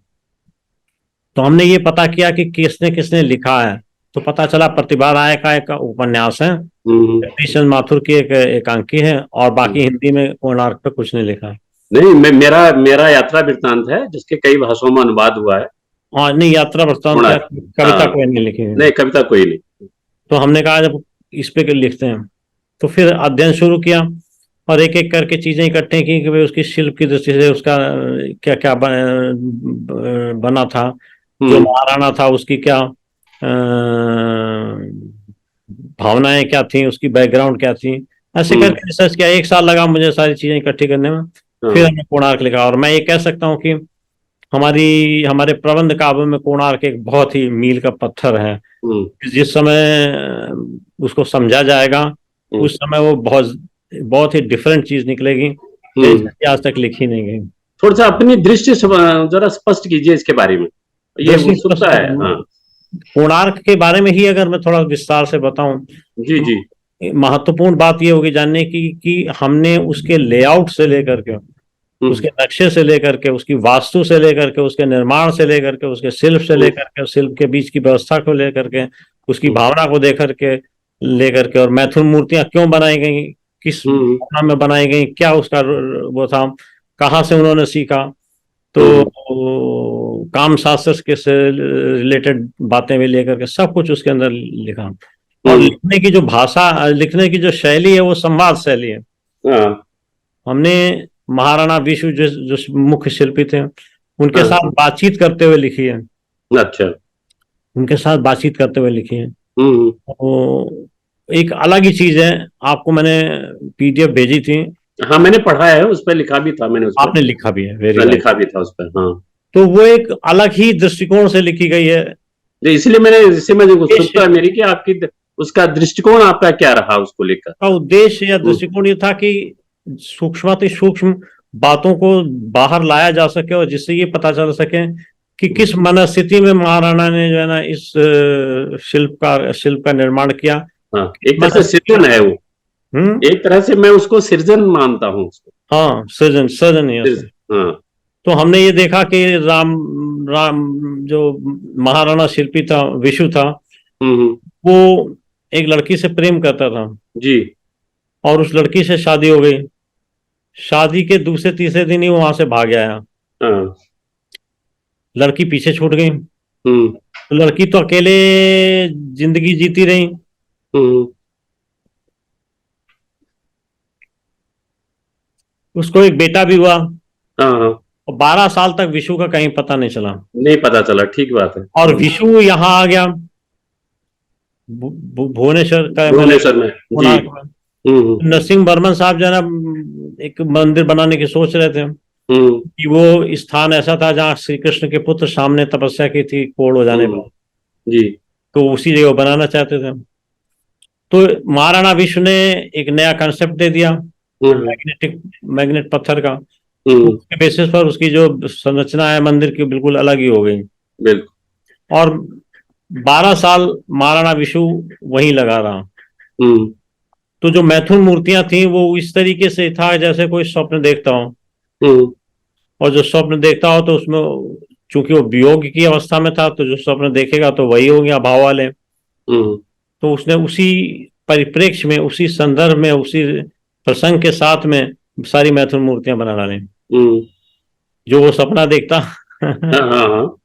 तो हमने ये पता किया कि किसने किसने लिखा है। तो पता चला प्रतिभा राय का एक उपन्यास है, हम्म। जगदीश चंद्र माथुर की एक एकांकी है, और बाकी हिंदी में कोणार्क पे कुछ नहीं लिखा है। नहीं, मेरा मेरा यात्रा वृत्तांत है जिसके कई भाषाओं में अनुवाद हुआ है। और नहीं, यात्रा वृत्तांत क्या, कोणार्क। कविता हाँ। कोई नहीं लिखी है। नहीं, कविता कोई नहीं। तो हमने कहा जब इस पे लिखते हैं, तो फिर अध्ययन शुरू किया और एक एक करके चीजें इकट्ठे की कि भाई उसकी शिल्प की दृष्टि से उसका क्या क्या बना था, जो हम्म। महाराणा था उसकी क्या भावनाएं क्या थी, उसकी बैकग्राउंड क्या थी। ऐसे हम्म। करके रिसर्च किया, एक साल लगा मुझे सारी चीजें इकट्ठी करने में। फिर हाँ। हमने कोणार्क लिखा, और मैं ये कह सकता हूँ कि हमारे प्रबंध काव्य में कोणार्क एक बहुत ही मील का पत्थर है। हम्म। जिस समय उसको समझा जाएगा, हम्म। उस समय वो बहुत बहुत ही डिफरेंट चीज निकलेगी, हम्म। जैसे आज तक लिखी नहीं गई। थोड़ा सा अपनी दृष्टि से जरा स्पष्ट कीजिए इसके बारे में, ये दृष्टि स्पष्ट उत्सुकता है। हाँ। कोणार्क के बारे में ही अगर मैं थोड़ा विस्तार से बताऊं, जी जी। तो महत्वपूर्ण बात ये होगी जानने की कि हमने उसके लेआउट से लेकर के, हम्म। उसके नक्शे से लेकर के, उसकी वास्तु से लेकर के, उसके निर्माण से लेकर के, उसके शिल्प से हम्म। लेकर के, शिल्प के बीच की व्यवस्था को लेकर के, उसकी हम्म। भावना को देकर के लेकर के, और मैथुन मूर्तियां क्यों बनाई गई, किस हम्म। भावना में बनाई गई, क्या उसका वो था, कहाँ से उन्होंने सीखा। तो हम्म। काम शास्त्र के से रिलेटेड बातें भी लेकर के सब कुछ उसके अंदर लिखा। और हम्म। लिखने की जो भाषा, लिखने की जो शैली है वो संवाद शैली है। हाँ। हमने महाराणा विष्णु जो मुख्य शिल्पी थे, उनके हाँ। साथ बातचीत करते हुए लिखी है। अच्छा। उनके साथ बातचीत करते हुए लिखी है। हम्म। तो एक अलग ही चीज है। आपको मैंने पीडीएफ भेजी थी, हाँ, मैंने पढ़ा है, उस पर लिखा भी था मैंने, उस आपने लिखा भी है, वेरी पर वेल। लिखा भी था उस पर। हाँ। तो वो एक अलग ही दृष्टिकोण से लिखी गई है। तो इसलिए मैंने, इससे मुझे उत्सुकता है उद्देश्य मेरी कि आपकी उसका दृष्टिकोण आपका क्या रहा उसको लेकर। का उद्देश्य या हम्म। दृष्टिकोण ये था कि सूक्ष्माति सूक्ष्म बातों को बाहर लाया जा सके, और जिससे ये पता चल सके कि किस मनस्थिति में महाराणा ने जो है ना इस शिल्प का निर्माण किया। हाँ, एक तरह से मनस्थिति। सृजन है वो। हम्म। एक तरह से मैं उसको सृजन मानता हूँ उसको। हाँ, सृजन सृजन ही है उसमें। हाँ। तो हमने ये देखा कि राम राम जो महाराणा शिल्पी था, विशु था, हम्म। वो एक लड़की से प्रेम करता था, जी। और उस लड़की से शादी हो गई। शादी के दूसरे तीसरे दिन ही वो वहां से भाग आया। हाँ। लड़की पीछे छूट गई। हम्म। तो लड़की तो अकेले जिंदगी जीती रही। हम्म। उसको एक बेटा भी हुआ, हाँ। हाँ। और 12 साल तक विशु का कहीं पता नहीं चला। नहीं पता चला, ठीक बात है। और विशु यहाँ आ गया भुवनेश्वर का, मैंने भुवनेश्वर में। जी। कोणार्क में। हम्म। नरसिंह बर्मन साहब जो है ना एक मंदिर बनाने की सोच रहे थे, हम्म। कि वो स्थान ऐसा था जहाँ श्री कृष्ण के पुत्र सामने तपस्या की थी कोढ़ हो जाने हम्म। पर। जी। तो उसी जगह वो बनाना चाहते थे। तो महाराणा विष्णु ने एक नया कंसेप्ट दे दिया, हम्म। मैग्नेट पत्थर का। तो हम्म। उसके बेसिस पर उसकी जो संरचना है मंदिर की बिल्कुल अलग ही हो गई। बिल्कुल। और 12 साल महाराणा विष्णु वहीं लगा रहा। हम्म। तो जो मैथुन मूर्तियां थी वो इस तरीके से था जैसे कोई स्वप्न देखता हो। हम्म। और जो स्वप्न देखता हो तो उसमें, चूंकि वो वियोग की अवस्था में था, तो जो स्वप्न देखेगा तो वही होंगे अभाव वाले। हम्म। तो उसने उसी परिप्रेक्ष्य में, उसी संदर्भ में, उसी प्रसंग के साथ में सारी मैथुन मूर्तियां बना डाली। हम्म। जो वो सपना देखता हाँ हाँ हाँ।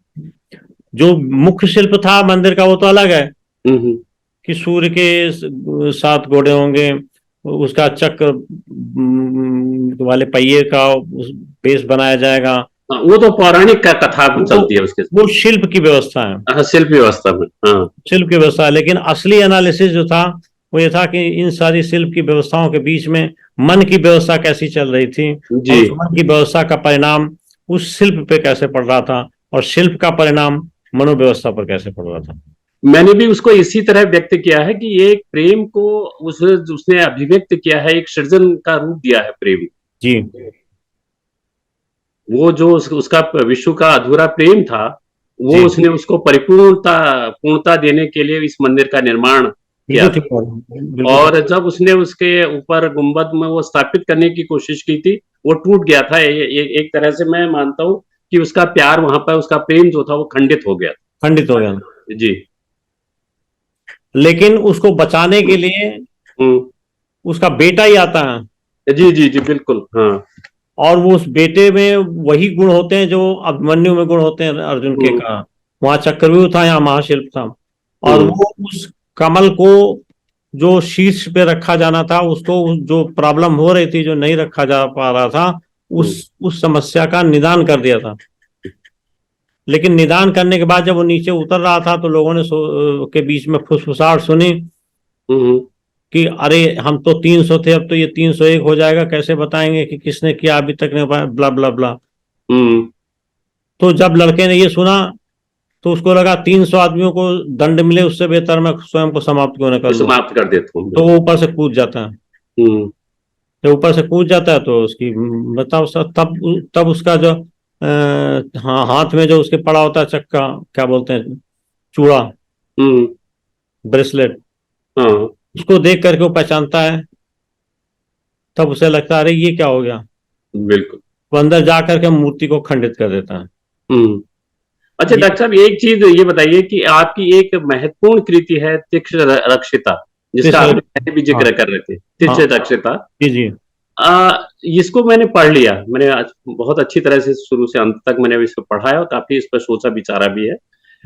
जो मुख्य शिल्प था मंदिर का वो तो अलग है, हम्म। कि सूर्य के 7 घोड़े होंगे, उसका चक्र वाले पहिए का बेस बनाया जाएगा। हाँ, वो तो पौराणिक का कथा वो चलती है उसके। वो शिल्प की व्यवस्था है, हाँ, शिल्प व्यवस्था में। हाँ। शिल्प की व्यवस्था है। लेकिन असली एनालिसिस जो था वो ये था कि इन सारी शिल्प की व्यवस्थाओं के बीच में मन की व्यवस्था कैसी चल रही थी, जी। और उस मन की व्यवस्था का परिणाम उस शिल्प पे कैसे पड़ रहा था, और शिल्प का परिणाम मनोव्यवस्था पर कैसे पड़ रहा था। मैंने भी उसको इसी तरह व्यक्त किया है कि ये एक प्रेम को उसने अभिव्यक्त किया है, एक सृजन का रूप दिया है प्रेम। जी वो जो उसका विश्व का अधूरा प्रेम था, वो जी। उसने उसको पूर्णता देने के लिए इस मंदिर का निर्माण किया बिल्कुल ठीक था। बात है, बिल्कुल ठीक। और जब उसने उसके ऊपर गुंबद में वो स्थापित करने की कोशिश की थी, वो टूट गया था। एक तरह से मैं मानता हूँ कि उसका प्यार वहां पर, उसका प्रेम जो था वो खंडित हो गया खंडित हो गया। था। जी। लेकिन उसको बचाने के लिए हम्म। उसका बेटा ही आता है, जी जी जी, बिल्कुल, हाँ। और वो उस बेटे में वही गुण होते हैं जो अभिमन्यु में गुण होते हैं अर्जुन के हम्म। का। वहां चक्रव्यूह था, यहाँ महाशिल्प था। और हम्म। वो उस कमल को जो शीर्ष पे रखा जाना था, उसको जो प्रॉब्लम हो रही थी, जो नहीं रखा जा पा रहा था, हम्म। उस समस्या का निदान कर दिया था। लेकिन निदान करने के बाद जब वो नीचे उतर रहा था तो लोगों ने के बीच में फुसफुसाहट सुनी हम्म। कि अरे हम तो 300 थे, अब तो ये 301 हो जाएगा, कैसे बताएंगे कि किसने किया, अभी तक नहीं पाया, ब्ला ब्ला ब्ला। हम्म। तो जब लड़के ने ये सुना तो उसको लगा 300 आदमियों को दंड मिले, उससे बेहतर मैं स्वयं को समाप्त क्यों न कर लूं। समाप्त कर देता हूँ, तो वो बिल्कुल। ऊपर से कूद जाता है। हम्म। जब ऊपर से कूद जाता है तो उसकी बताओ तब तब उसका जो हाँ, हाथ में जो उसके पड़ा होता है चक्का, क्या बोलते हैं, चूड़ा, हम्म। ब्रेसलेट, हाँ। उसको देख करके वो पहचानता है। तब उसे लगता है अरे ये क्या हो गया। बिल्कुल। वो अंदर जा करके मूर्ति को खंडित कर देता है। हम्म। अच्छा ये डॉक्टर साहब, एक चीज ये बताइए कि आपकी एक महत्वपूर्ण कृति है तीक्ष्ण रक्षिता, जिसका तीसरा। आपने पहले भी हाँ जिक्र कर रहे थे, हाँ। तीक्ष्ण रक्षिता। जी जी। इसको मैंने पढ़ लिया, मैंने आज बहुत अच्छी तरह से शुरू से अंत तक मैंने इसको पढ़ा है और काफी इस पर सोचा विचारा भी है।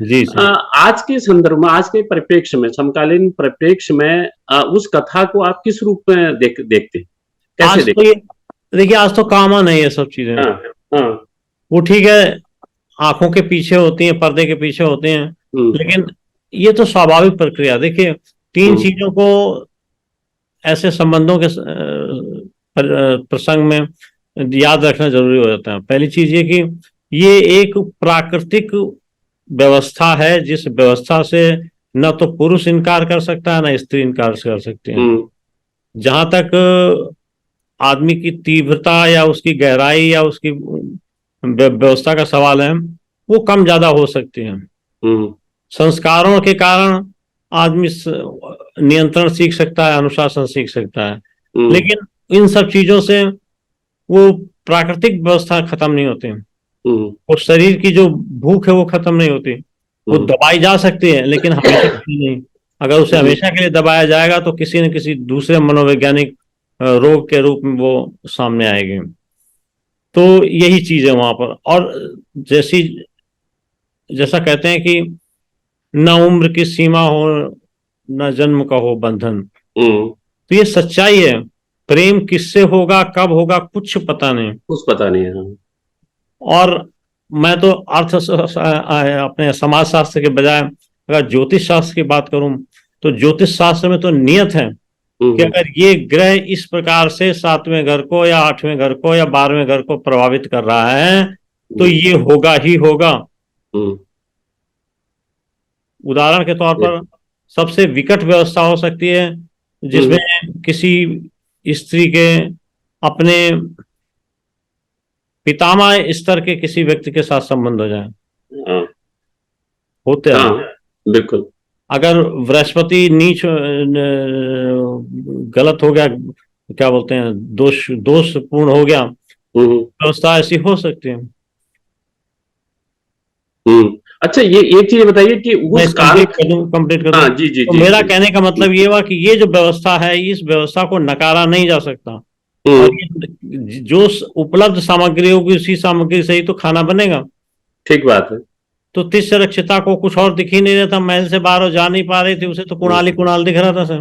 जी अ, जी। आज के संदर्भ में, आज के परिप्रेक्ष्य में, समकालीन परिप्रेक्ष्य में उस कथा को आप किस रूप में देखते हैं? कैसे आज तो देखते ये देखिए, आज तो कॉमन है ये सब चीजें। हैं? हाँ। हाँ। वो ठीक है, आंखों के पीछे होती हैं, पर्दे के पीछे होते हैं। हम्म। लेकिन ये तो स्वाभाविक प्रक्रिया। देखिए, तीन हम्म। चीजों को ऐसे संबंधों के प्रसंग में याद रखना जरूरी हो जाता है। पहली चीज ये कि ये एक प्राकृतिक व्यवस्था है, जिस व्यवस्था से न तो पुरुष इनकार कर सकता है, न स्त्री इनकार कर सकती है। हम्म। जहां तक आदमी की तीव्रता या उसकी गहराई या उसकी व्यवस्था का सवाल है, वो कम ज्यादा हो सकती है। हम्म। संस्कारों के कारण आदमी नियंत्रण सीख सकता है, अनुशासन सीख सकता है। हम्म। लेकिन इन सब चीजों से वो प्राकृतिक व्यवस्था खत्म नहीं होती। हम्म। वो शरीर की जो भूख है वो खत्म नहीं होती। वो हम्म। दबाई जा सकती है लेकिन हमेशा के लिए नहीं। अगर उसे जी। हमेशा के लिए दबाया जाएगा तो किसी न किसी दूसरे मनोवैज्ञानिक रोग के रूप में वो सामने आएगी। तो यही चीज है वहां पर। और जैसी जैसा कहते हैं कि न उम्र की सीमा हो, न जन्म का हो बंधन। हम्म। तो ये सच्चाई है। प्रेम किससे होगा, कब होगा, कुछ पता नहीं। कुछ पता नहीं है, हाँ। और मैं तो अपने समाज शास्त्र के बजाय अगर ज्योतिष शास्त्र की बात करूं, तो ज्योतिष शास्त्र में तो नियत है कि हम्म। अगर ये ग्रह इस प्रकार से 7वें घर को या 8वें घर को या 12वें घर को प्रभावित कर रहा है तो हम्म। ये होगा ही होगा। हम्म। उदाहरण के तौर ये- पर सबसे विकट व्यवस्था हो सकती है जिसमें हम्म। किसी स्त्री के अपने पितामह स्तर के किसी व्यक्ति के साथ संबंध हो जाए। हाँ। होते हैं। हाँ, बिल्कुल। अगर बृहस्पति नीच गलत हो गया, क्या बोलते हैं, दोष दोष पूर्ण हो गया, हम्म। व्यवस्था ऐसी हो सकती है। हम्म। अच्छा, ये एक चीज बताइए कि मैं उस इस काल। कंप्लीट कर दूं। हाँ, जी जी तो जी मेरा जी। कहने का मतलब ये हुआ कि ये जो व्यवस्था है, इस व्यवस्था को नकारा नहीं जा सकता। और हम्म। ये जो उपलब्ध सामग्री होगी उसी सामग्री से ही तो खाना बनेगा। ठीक बात है। तो तिष्य रक्षिता को कुछ और दिख ही नहीं रहा था, महल से बाहर वो जा नहीं पा रही थी, उसे तो कुणाल ही हम्म। कुणाल दिख रहा था सर।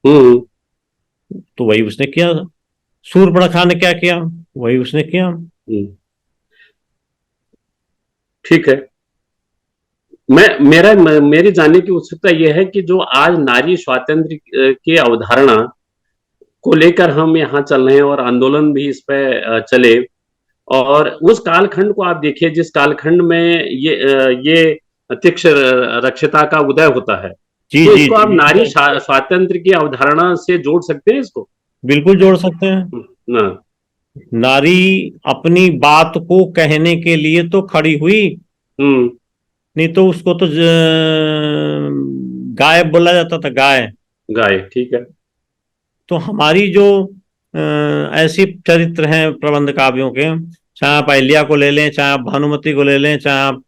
हम्म। तो वही उसने किया। शूर्पणखा ने क्या किया, वही उसने किया। हम्म। ठीक है। मेरी जानने की उत्सुकता यह है कि जो आज नारी स्वातंत्र की अवधारणा को लेकर हम यहाँ चल रहे हैं और आंदोलन भी इस पे चले, और उस कालखंड को आप देखिए जिस कालखंड में ये तीक्ष्ण रक्षिता का उदय होता है, जी तो जी इसको आप जी। नारी स्वातंत्र की अवधारणा से जोड़ सकते हैं इसको? बिल्कुल जोड़ सकते हैं। ना। नारी अपनी बात को कहने के लिए तो खड़ी हुई, हम्म। नहीं तो उसको तो गाय बोला जाता था, गाय। गाय, ठीक है। तो हमारी जो ऐसी चरित्र हैं प्रबंध काव्यों के, चाहे आप अहिल्या को ले लें, चाहे आप भानुमति को ले लें, चाहे आप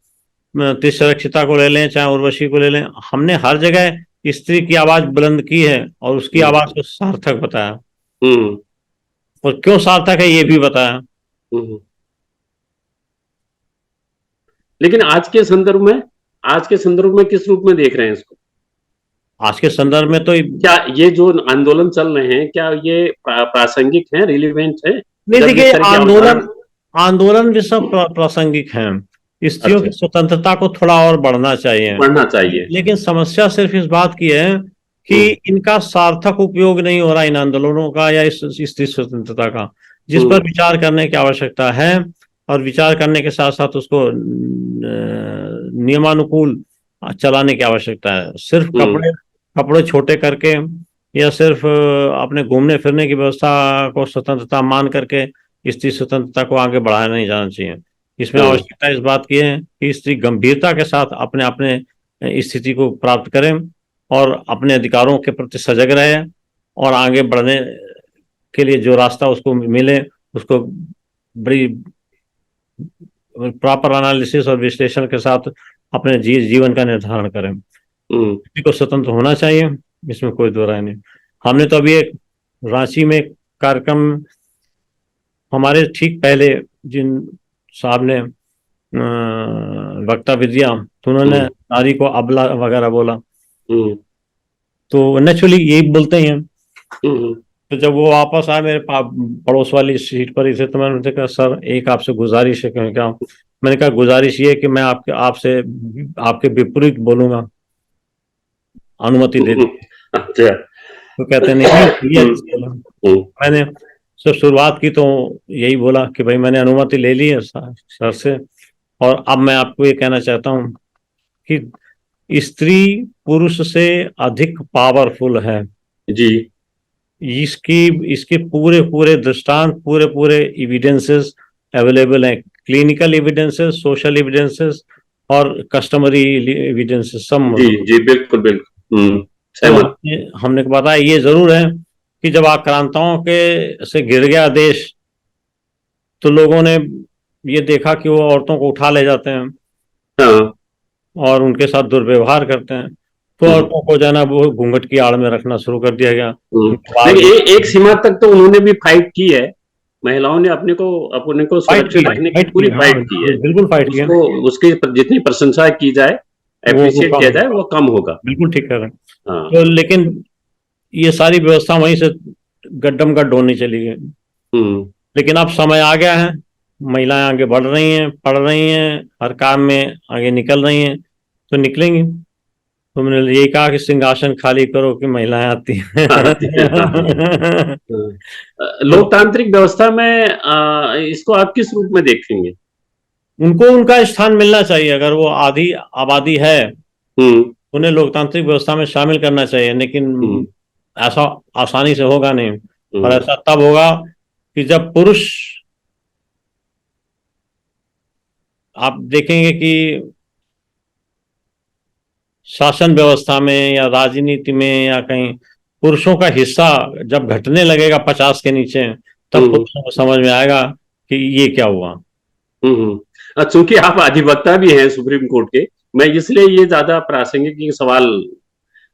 तिष्ठरक्षिता को ले लें, चाहे उर्वशी को ले लें, हमने हर जगह स्त्री की आवाज बुलंद की है और उसकी आवाज को सार्थक बताया। हम्म और क्यों सार्थक है ये भी बताया। हम्म। लेकिन आज के संदर्भ में किस रूप में देख रहे हैं इसको? आज के संदर्भ में तो क्या ये जो आंदोलन चल रहे हैं, क्या ये प्रासंगिक हैं, रिलीवेंट है, नहीं, जब इस देखिए, तरह की आंदोलन अवधारणा? आंदोलन भी सब प्रासंगिक हैं। स्त्रियों अच्छा, की स्वतंत्रता को थोड़ा और बढ़ना चाहिए। पढ़ना चाहिए। लेकिन समस्या सिर्फ इस बात की है कि हम्म इनका सार्थक उपयोग नहीं हो रहा, इन आंदोलनों का या इस स्त्री स्वतंत्रता का, जिस पर हम्म विचार करने की आवश्यकता है। और विचार करने के साथ साथ उसको नियमानुकूल चलाने की आवश्यकता है। सिर्फ हम्म कपड़े कपड़े छोटे करके या सिर्फ अपने घूमने फिरने की व्यवस्था को स्वतंत्रता मान करके स्त्री स्वतंत्रता को आगे बढ़ाया नहीं जाना चाहिए। इसमें हम्म आवश्यकता इस बात की है कि स्त्री गंभीरता के साथ अपने अपने स्थिति को प्राप्त करें और अपने अधिकारों के प्रति सजग रहे और आगे बढ़ने के लिए जो रास्ता उसको मिले उसको बड़ी प्रॉपर एनालिसिस और विश्लेषण के साथ अपने जीवन का निर्धारण करें। हम्म व्यक्ति को स्वतंत्र होना चाहिए, इसमें कोई दो राय नहीं। हमने तो अभी एक रांची में एक कार्यक्रम, हमारे ठीक पहले जिन साहब ने वक्ता विद्या, तो उन्होंने हम्म नारी को अबला वगैरह बोला, हम्म तो नेचुरली यही बोलते ही हैं। हम्म तो जब वो वापस आए मेरे पड़ोस वाली सीट पर ही थे, तो मैंने उनसे कहा, सर एक आपसे गुजारिश है। क्या? मैंने कहा, गुजारिश ये है कि मैं आपसे आपके विपरीत बोलूंगा, अनुमति दे दी। अच्छा। तो कहते नहीं, ये अच्छी है। हम्म मैंने जब शुरुआत की तो यही बोला कि भाई मैंने अनुमति ले ली है सर से, और अब मैं आपको ये कहना चाहता हूँ कि स्त्री पुरुष से अधिक पावरफुल है। जी। इसकी इसके पूरे पूरे दृष्टांत, पूरे पूरे एविडेंसेस अवेलेबल हैं। क्लिनिकल एविडेंसेस, सोशल एविडेंसेस और कस्टमरी एविडेंसेस सब जी मौजूद। जी, बिल्कुल बिल्कुल। तो सहमत। हमने बताया ये जरूर है कि जब आक्रांताओं के से गिर गया देश, तो लोगों ने ये देखा कि वो औरतों को उठा ले जाते हैं हाँ। और उनके साथ दुर्व्यवहार करते हैं। तो हम्म औरतों को जाना वो घूंघट की आड़ में रखना शुरू कर दिया गया। बाल लेकिन एक सीमा तक तो उन्होंने भी फाइट की है। महिलाओं ने अपने को फाइट की, सुरक्षित रखने की फाइट की, पूरी हाँ, फाइट की है। बिल्कुल फाइट किया। उसको उसकी जितनी प्रशंसा की जाए, वो अप्रिशिएट कम, किया जाए, वो कम होगा। बिल्कुल ठीक कर रहे हैं। हाँ। तो लेकिन ये सारी व्यवस्था वहीं से गड्ढम गड्ढ होनी चली गई। हम्म लेकिन अब समय आ गया है, महिलाएं आगे बढ़ रही हैं, पढ़ रही हैं, हर काम में आगे निकल रही हैं, तो निकलेंगी। तो मैंने यही कहा कि सिंहासन खाली करो कि महिलाएं आती हैं। आती है, हाँ, हाँ, हाँ। तो लोकतांत्रिक व्यवस्था में इसको आप किस रूप में देखेंगे? उनको उनका स्थान मिलना चाहिए। अगर वो आधी आबादी है, हम्म उन्हें लोकतांत्रिक व्यवस्था में शामिल करना चाहिए। लेकिन हम्म ऐसा आसानी से होगा नहीं, और हम्म ऐसा तब होगा कि जब पुरुष, आप देखेंगे कि शासन व्यवस्था में या राजनीति में या कहीं पुरुषों का हिस्सा जब घटने लगेगा 50 के नीचे, तब हम्म पुरुषों को समझ में आएगा कि ये क्या हुआ। चूंकि आप अधिवक्ता भी हैं सुप्रीम कोर्ट के, मैं इसलिए ये ज्यादा प्रासंगिक सवाल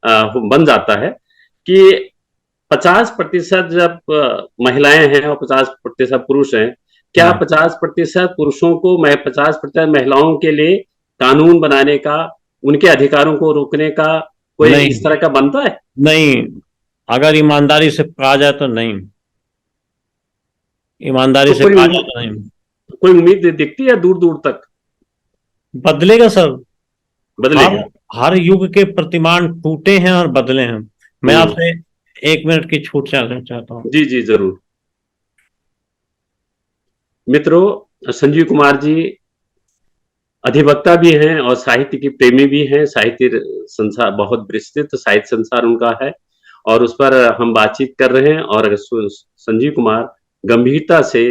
बन जाता है कि 50% जब महिलाएं हैं और 50% पुरुष हैं, क्या हाँ। 50% पुरुषों को, मैं 50% महिलाओं के लिए कानून बनाने का, उनके अधिकारों को रोकने का कोई नहीं, इस तरह का बनता है? नहीं, अगर ईमानदारी से कहा जाए तो नहीं, ईमानदारी तो से कहा जाए तो नहीं। कोई उम्मीद दिखती है दूर दूर तक? बदलेगा सर। हर बदलेगा। हर युग के प्रतिमान टूटे हैं और बदले हैं। मैं हम्म आपसे 1 मिनट की छूट चाहता हूँ। जी जी, जरूर। मित्रों, संजीव कुमार जी अधिवक्ता भी हैं और साहित्य के प्रेमी भी हैं। साहित्य संसार, बहुत विस्तृत साहित्य संसार उनका है, और उस पर हम बातचीत कर रहे हैं। और संजीव कुमार गंभीरता से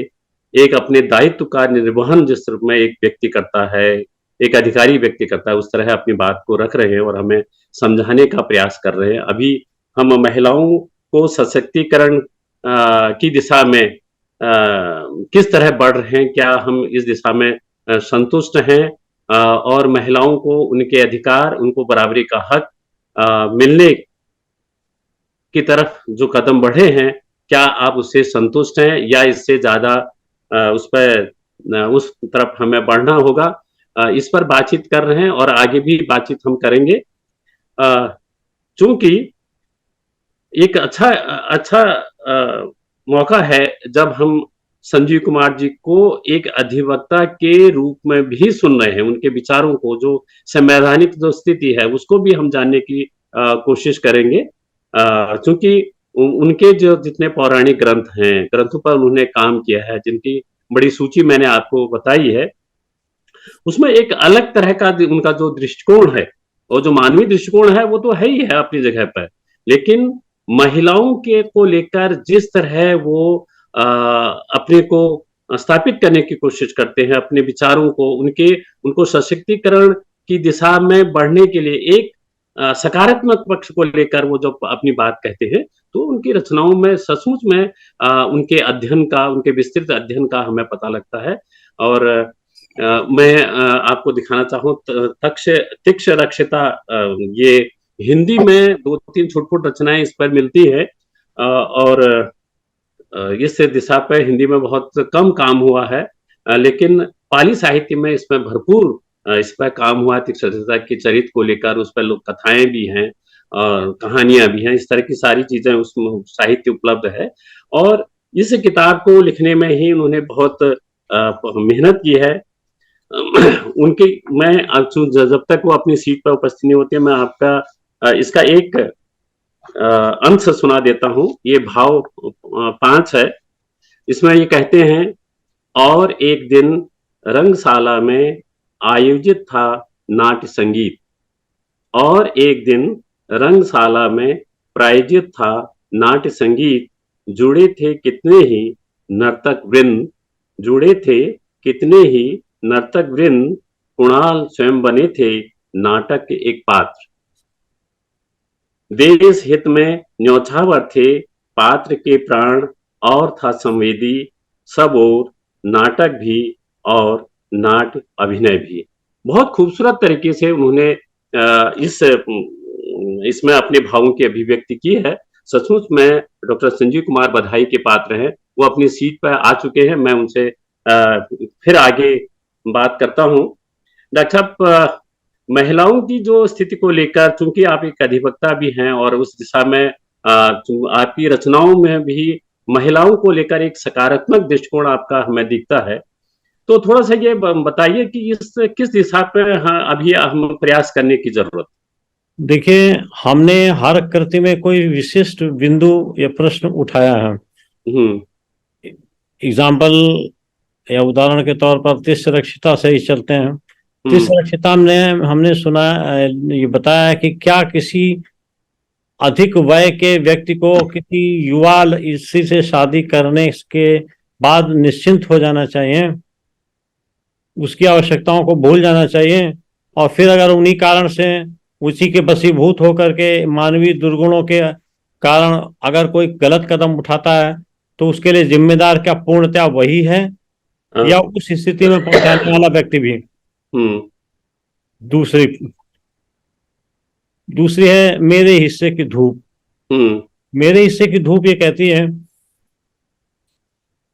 एक अपने दायित्व का निर्वहन जिस रूप में एक व्यक्ति करता है, एक अधिकारी व्यक्ति करता है, उस तरह अपनी बात को रख रहे हैं और हमें समझाने का प्रयास कर रहे हैं। अभी हम महिलाओं को सशक्तिकरण की दिशा में किस तरह बढ़ रहे हैं, क्या हम इस दिशा में संतुष्ट हैं, और महिलाओं को उनके अधिकार, उनको बराबरी का हक मिलने की तरफ जो कदम बढ़े हैं, क्या आप उससे संतुष्ट हैं या इससे ज्यादा उस पर उस तरफ हमें बढ़ना होगा? इस पर बातचीत कर रहे हैं और आगे भी बातचीत हम करेंगे। चूंकि एक अच्छा मौका है जब हम संजीव कुमार जी को एक अधिवक्ता के रूप में भी सुन रहे हैं, उनके विचारों को, जो संवैधानिक जो स्थिति है उसको भी हम जानने की कोशिश करेंगे। चूंकि उनके जो जितने पौराणिक ग्रंथ हैं, ग्रंथों पर उन्होंने काम किया है, जिनकी बड़ी सूची मैंने आपको बताई है, उसमें एक अलग तरह का उनका जो दृष्टिकोण है, और जो मानवीय दृष्टिकोण है वो तो है ही है अपनी जगह पर, लेकिन महिलाओं के को लेकर जिस तरह वो अपने को स्थापित करने की कोशिश करते हैं, अपने विचारों को, उनको सशक्तिकरण की दिशा में बढ़ने के लिए एक सकारात्मक पक्ष को लेकर वो जब अपनी बात कहते हैं, तो उनकी रचनाओं में सचमुच में उनके अध्ययन का, उनके विस्तृत अध्ययन का हमें पता लगता है। और मैं आपको दिखाना चाहूँ तिक्ष रक्षिता, ये हिंदी में 2-3 छोट-छोट रचनाएं इस पर मिलती है, और इस दिशा पर हिंदी में बहुत कम काम हुआ है, लेकिन पाली साहित्य में इसमें भरपूर इस पर काम हुआ है। तिक्ष रक्षिता के चरित्र को लेकर उस पर लोक कथाएं भी हैं और कहानियां भी हैं, इस तरह की सारी चीजें उसमें साहित्य उपलब्ध है। और इस किताब को लिखने में ही उन्होंने बहुत मेहनत की है। उनकी मैं जब तक वो अपनी सीट पर उपस्थित नहीं होते, मैं आपका इसका एक अंश सुना देता हूं। ये भाव 5 है। इसमें ये कहते हैं, और एक दिन रंगशाला में आयोजित था नाट्य संगीत, और एक दिन रंगशाला में प्रायोजित था नाट्य संगीत, जुड़े थे कितने ही नर्तक वृंद, जुड़े थे कितने ही नर्तक वृंद, कुणाल स्वयं बने थे नाटक के एक पात्र। देश हित में न्यौछावर थे पात्र के प्राण, और था संवेदी सब और नाटक भी और नाट्य अभिनय भी। बहुत खूबसूरत तरीके से उन्होंने इसमें अपने भावों की अभिव्यक्ति की है। सचमुच में डॉक्टर संजीव कुमार बधाई के पात्र हैं। वो अपनी सीट पर आ चुके हैं। मैं उनसे फिर आगे बात करता हूं। डॉक्टर साहब, महिलाओं की जो स्थिति को लेकर, चूंकि आप एक अधिवक्ता भी हैं और उस दिशा में आपकी रचनाओं में भी महिलाओं को लेकर एक सकारात्मक दृष्टिकोण आपका हमें दिखता है, तो थोड़ा सा ये बताइए कि इस किस दिशा पर अभी हम प्रयास करने की जरूरत? देखिए, हमने हर कृति में कोई विशिष्ट बिंदु या प्रश्न उठाया है। एग्जाम्पल या उदाहरण के तौर पर तिक्ष रक्षिता से ही चलते हैं। तिक्ष रक्षिता में हमने सुना, ये बताया है कि क्या किसी अधिक वय के व्यक्ति को किसी युवा स्त्री से शादी करने के बाद निश्चिंत हो जाना चाहिए, उसकी आवश्यकताओं को भूल जाना चाहिए, और फिर अगर उन्हीं कारण से उसी के वशीभूत होकर के मानवीय दुर्गुणों के कारण अगर कोई गलत कदम उठाता है, तो उसके लिए जिम्मेदार क्या पूर्णतया वही है या उस स्थिति में पहुंचाने वाला व्यक्ति भी? दूसरी है मेरे हिस्से की धूप। मेरे हिस्से की धूप ये कहती है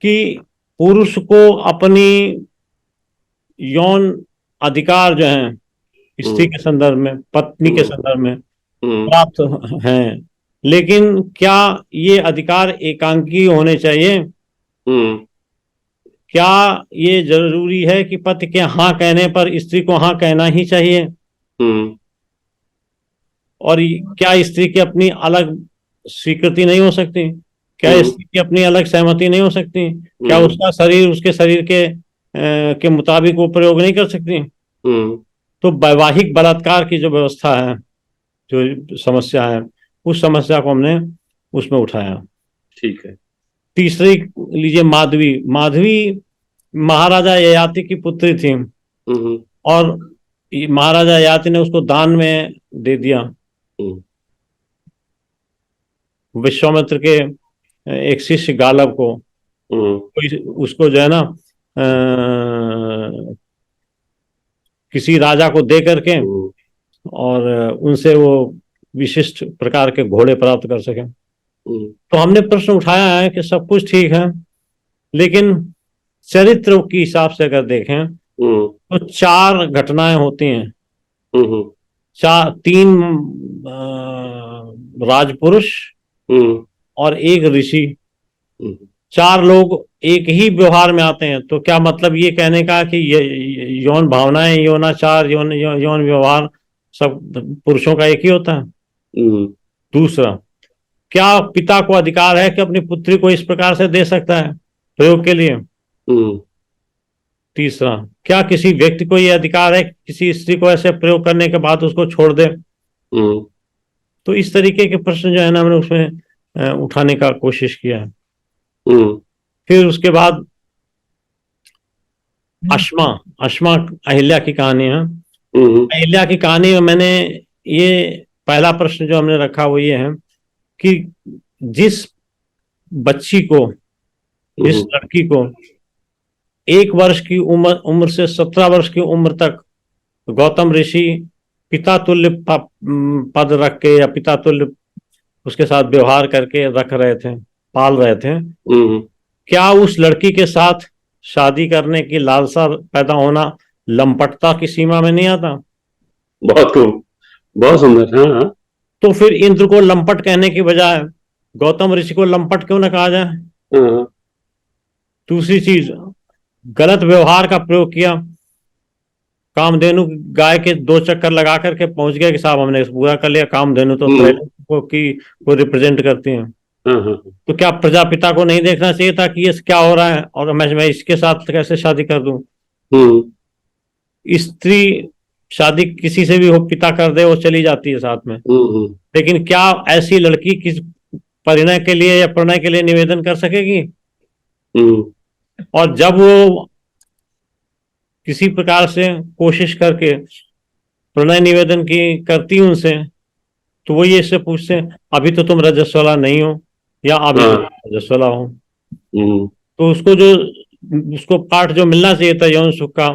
कि पुरुष को अपनी यौन अधिकार जो है स्त्री के संदर्भ में, पत्नी के संदर्भ में प्राप्त हैं, लेकिन क्या ये अधिकार एकांकी होने चाहिए? क्या ये जरूरी है कि पति के हाँ कहने पर स्त्री को हाँ कहना ही चाहिए? और क्या स्त्री की अपनी अलग स्वीकृति नहीं हो सकती? क्या स्त्री की अपनी अलग सहमति नहीं हो सकती? क्या उसका शरीर उसके शरीर के मुताबिक वो प्रयोग नहीं कर सकती? तो वैवाहिक बलात्कार की जो व्यवस्था है, जो समस्या है, उस समस्या को हमने उसमें उठाया। ठीक है। तीसरी लीजिए माधवी। माधवी महाराजा ययाति की पुत्री थी, और महाराजा ययाति ने उसको दान में दे दिया। विश्वामित्र के एक शिष्य गालब को, उसको जो है ना किसी राजा को दे करके और उनसे वो विशिष्ट प्रकार के घोड़े प्राप्त कर सके। तो हमने प्रश्न उठाया है कि सब कुछ ठीक है, लेकिन चरित्र के हिसाब से अगर देखें तो 4 घटनाएं होती हैं, 3 राजपुरुष और 1 ऋषि, 4 लोग एक ही व्यवहार में आते हैं। तो क्या मतलब ये कहने का कि यौन भावनाएं, यौनाचार, यौन व्यवहार सब पुरुषों का एक ही होता है? दूसरा, क्या पिता को अधिकार है कि अपनी पुत्री को इस प्रकार से दे सकता है प्रयोग के लिए? तीसरा, क्या किसी व्यक्ति को यह अधिकार है किसी स्त्री को ऐसे प्रयोग करने के बाद उसको छोड़ दे? तो इस तरीके के प्रश्न जो है ना, हमने उसमें उठाने का कोशिश किया है। फिर उसके बाद अश्मा अहिल्या की कहानी है। अहिल्या की कहानी में मैंने ये पहला प्रश्न जो हमने रखा वो ये है कि जिस बच्ची को, जिस लड़की को 1 वर्ष की उम्र से 17 वर्ष की उम्र तक गौतम ऋषि पिता तुल्य पद रख के या पिता तुल्य उसके साथ व्यवहार करके रख रहे थे, पाल रहे थे, क्या उस लड़की के साथ शादी करने की लालसा पैदा होना लंपटता की सीमा में नहीं आता? बहुत खूब, बहुत सुंदर। हाँ। तो फिर इंद्र को लंपट कहने की बजाय गौतम ऋषि को लंपट क्यों ना कहा जाए? दूसरी चीज, गलत व्यवहार का प्रयोग किया। कामधेनु गाय के 2 चक्कर लगा करके पहुंच गया कि साहब हमने पूरा कर लिया। कामधेनु तो को रिप्रेजेंट करती हैं। तो क्या प्रजापिता को नहीं देखना चाहिए था कि ये क्या हो रहा है और मैं इसके साथ कैसे शादी कर दूं? स्त्री शादी किसी से भी हो, पिता कर दे, वो चली जाती है साथ में, लेकिन क्या ऐसी लड़की किस परिणय के लिए या प्रणय के लिए निवेदन कर सकेगी? और जब वो किसी प्रकार से कोशिश करके प्रणय निवेदन की करती उनसे, तो वो ये इससे पूछते अभी तो तुम रजस्वला नहीं हो या अभी तो रजस्वला हो। तो उसको पाठ जो मिलना चाहिए था यौन सुख का,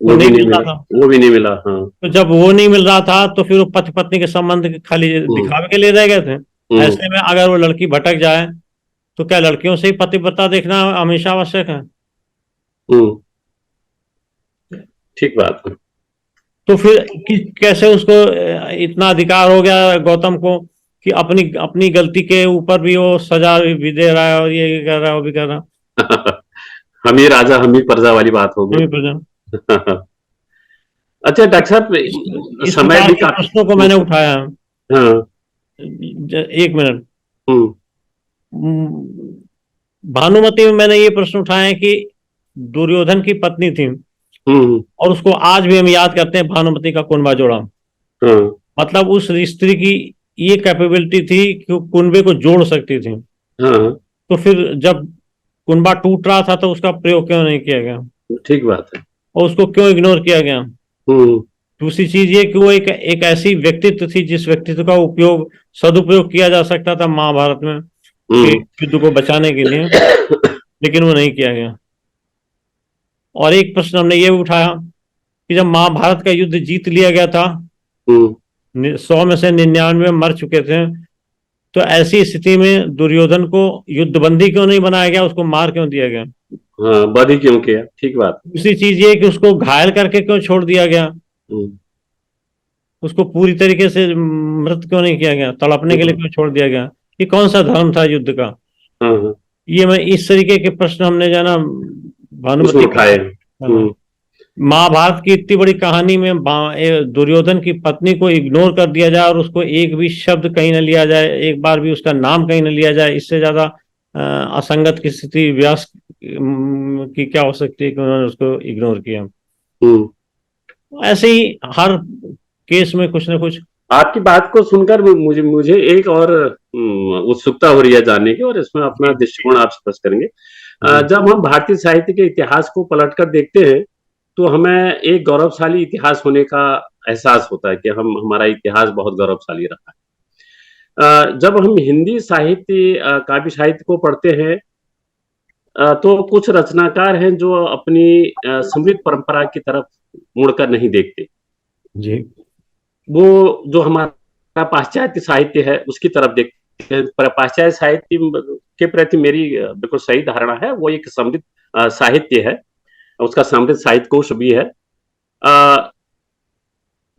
वो नहीं मिल रहा था। वो भी नहीं मिला। हाँ। तो जब वो नहीं मिल रहा था तो फिर वो पति पत्नी के संबंध खाली दिखावे के लिए रह गए थे। ऐसे में अगर वो लड़की भटक जाए तो क्या लड़कियों से ही पतिव्रता देखना हमेशा आवश्यक है? ठीक बात है। तो फिर कैसे उसको इतना अधिकार हो गया गौतम को कि अपनी गलती के ऊपर भी वो सजा भी दे रहा है और ये कर रहा है, वो भी कर रहा। हम ही राजा हम ही प्रजा वाली बात हो गई। अच्छा डॉक्टर साहब, समय भी प्रश्नों को मैंने उठाया। हाँ। 1 मिनट। भानुमति में मैंने ये प्रश्न उठाया है कि दुर्योधन की पत्नी थी और उसको आज भी हम याद करते हैं भानुमति का कुनबा जोड़ा। मतलब उस स्त्री की ये कैपेबिलिटी थी कि कुनबे को जोड़ सकती थी। तो फिर जब कुनबा टूट रहा था तो उसका प्रयोग क्यों नहीं किया गया? ठीक बात है। और उसको क्यों इग्नोर किया गया? दूसरी चीज ये कि वो एक ऐसी व्यक्तित्व थी जिस व्यक्तित्व का उपयोग सदुपयोग किया जा सकता था महाभारत में युद्ध को बचाने के लिए, लेकिन वो नहीं किया गया। और एक प्रश्न हमने ये उठाया कि जब महाभारत का युद्ध जीत लिया गया था, 100 में से 99 मर चुके थे, तो ऐसी स्थिति में दुर्योधन को युद्धबंदी क्यों नहीं बनाया गया? उसको मार क्यों दिया गया? हाँ, बंदी क्यों किया? ठीक बात। दूसरी चीज ये कि उसको घायल करके क्यों छोड़ दिया गया? उसको पूरी तरीके से मृत क्यों नहीं किया गया? तड़पने के लिए क्यों छोड़ दिया गया? ये कौन सा धर्म था युद्ध का? ये मैं इस तरीके के प्रश्न हमने जाना भानुमति उठाए। महाभारत की इतनी बड़ी कहानी में दुर्योधन की पत्नी को इग्नोर कर दिया जाए और उसको एक भी शब्द कहीं न लिया जाए, एक बार भी उसका नाम कहीं न लिया जाए, इससे ज्यादा असंगत की स्थिति व्यास की क्या हो सकती है कि उन्होंने उसको इग्नोर किया। ऐसे ही हर केस में कुछ ना कुछ। आपकी बात को सुनकर मुझे एक और उत्सुकता हो रही है जानने की, और इसमें अपना दृष्टिकोण आप स्पष्ट करेंगे। जब हम भारतीय साहित्य के इतिहास को पलटकर देखते हैं तो हमें एक गौरवशाली इतिहास होने का एहसास होता है कि हमारा इतिहास बहुत गौरवशाली रहा है। जब हम हिंदी साहित्य काव्य साहित्य को पढ़ते हैं तो कुछ रचनाकार हैं जो अपनी समृद्ध परंपरा की तरफ मुड़कर नहीं देखते। जी। वो जो हमारा पाश्चात्य साहित्य है उसकी तरफ देखते हैं। पाश्चात्य साहित्य के प्रति मेरी बिल्कुल सही धारणा है, वो एक समृद्ध साहित्य है, उसका समृद्ध साहित्य कोश भी है।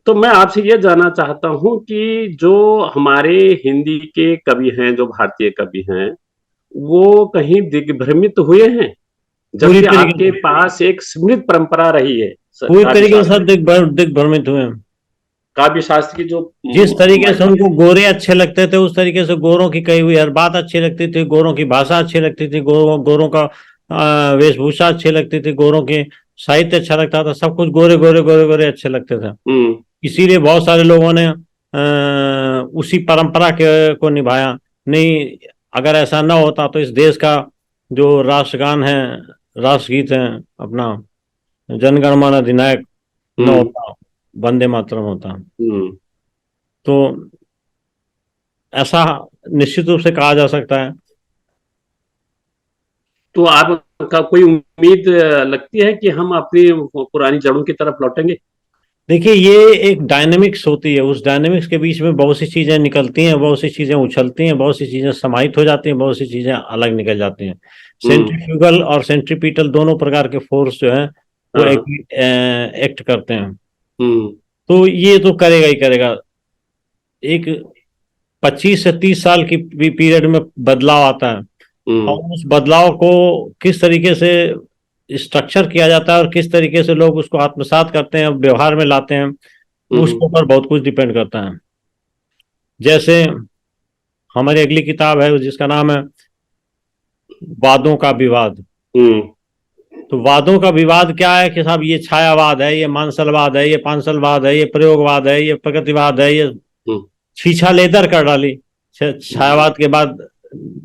तो मैं आपसे ये जानना चाहता हूं कि जो हमारे हिंदी के कवि हैं, जो भारतीय कवि हैं, वो कहीं दिग्भ्रमित हुए हैं, पूरी जबकि तरीके आपके से पास एक समृद्ध परंपरा रही है पूरी काव्य तरीके से शास्त्र सब दिग्भ्रमित हुए हैं। काव्य शास्त्र की जो जिस तरीके से हमारी उनको गोरे अच्छे लगते थे, उस तरीके से गोरों की कही हुई हर बात अच्छी लगती थी, गोरों की भाषा अच्छी लगती थी, गोरों का वेशभूषा अच्छी लगती थी, गोरों के साहित्य अच्छा लगता था, सब कुछ गोरे गोरे गोरे गोरे अच्छे लगते थे। इसीलिए बहुत सारे लोगों ने उसी परंपरा के को निभाया। नहीं, अगर ऐसा ना होता तो इस देश का जो राष्ट्रगान है, राष्ट्रगीत है अपना, जनगण मन अधिनायक न होता, वंदे मातरम होता। तो ऐसा निश्चित रूप से कहा जा सकता है। तो आपका कोई उम्मीद लगती है कि हम अपनी पुरानी जड़ों की तरफ लौटेंगे? देखिए, ये एक डायनेमिक्स होती है, उस डायनेमिक्स के बीच में बहुत सी चीजें निकलती हैं, बहुत सी चीजें उछलती हैं, बहुत सी चीजें समाहित हो जाती हैं, बहुत सी चीजें अलग निकल जाती हैं। सेंट्रीफ्यूगल और सेंट्रीपिटल दोनों प्रकार के फोर्स जो है वो एक्ट करते हैं। तो ये तो करेगा ही करेगा। एक 25 से 30 साल की पीरियड में बदलाव आता है, और उस बदलाव को किस तरीके से स्ट्रक्चर किया जाता है और किस तरीके से लोग उसको आत्मसात करते हैं, व्यवहार में लाते हैं, उसके ऊपर बहुत कुछ डिपेंड करता है। जैसे हमारी अगली किताब है जिसका नाम है वादों का विवाद। तो वादों का विवाद क्या है कि साहब, ये छायावाद है, ये मानसलवाद है, ये पांसलवाद है, ये प्रयोगवाद है, ये प्रगतिवाद है, ये छीछा लेदर कर डाली। छायावाद के बाद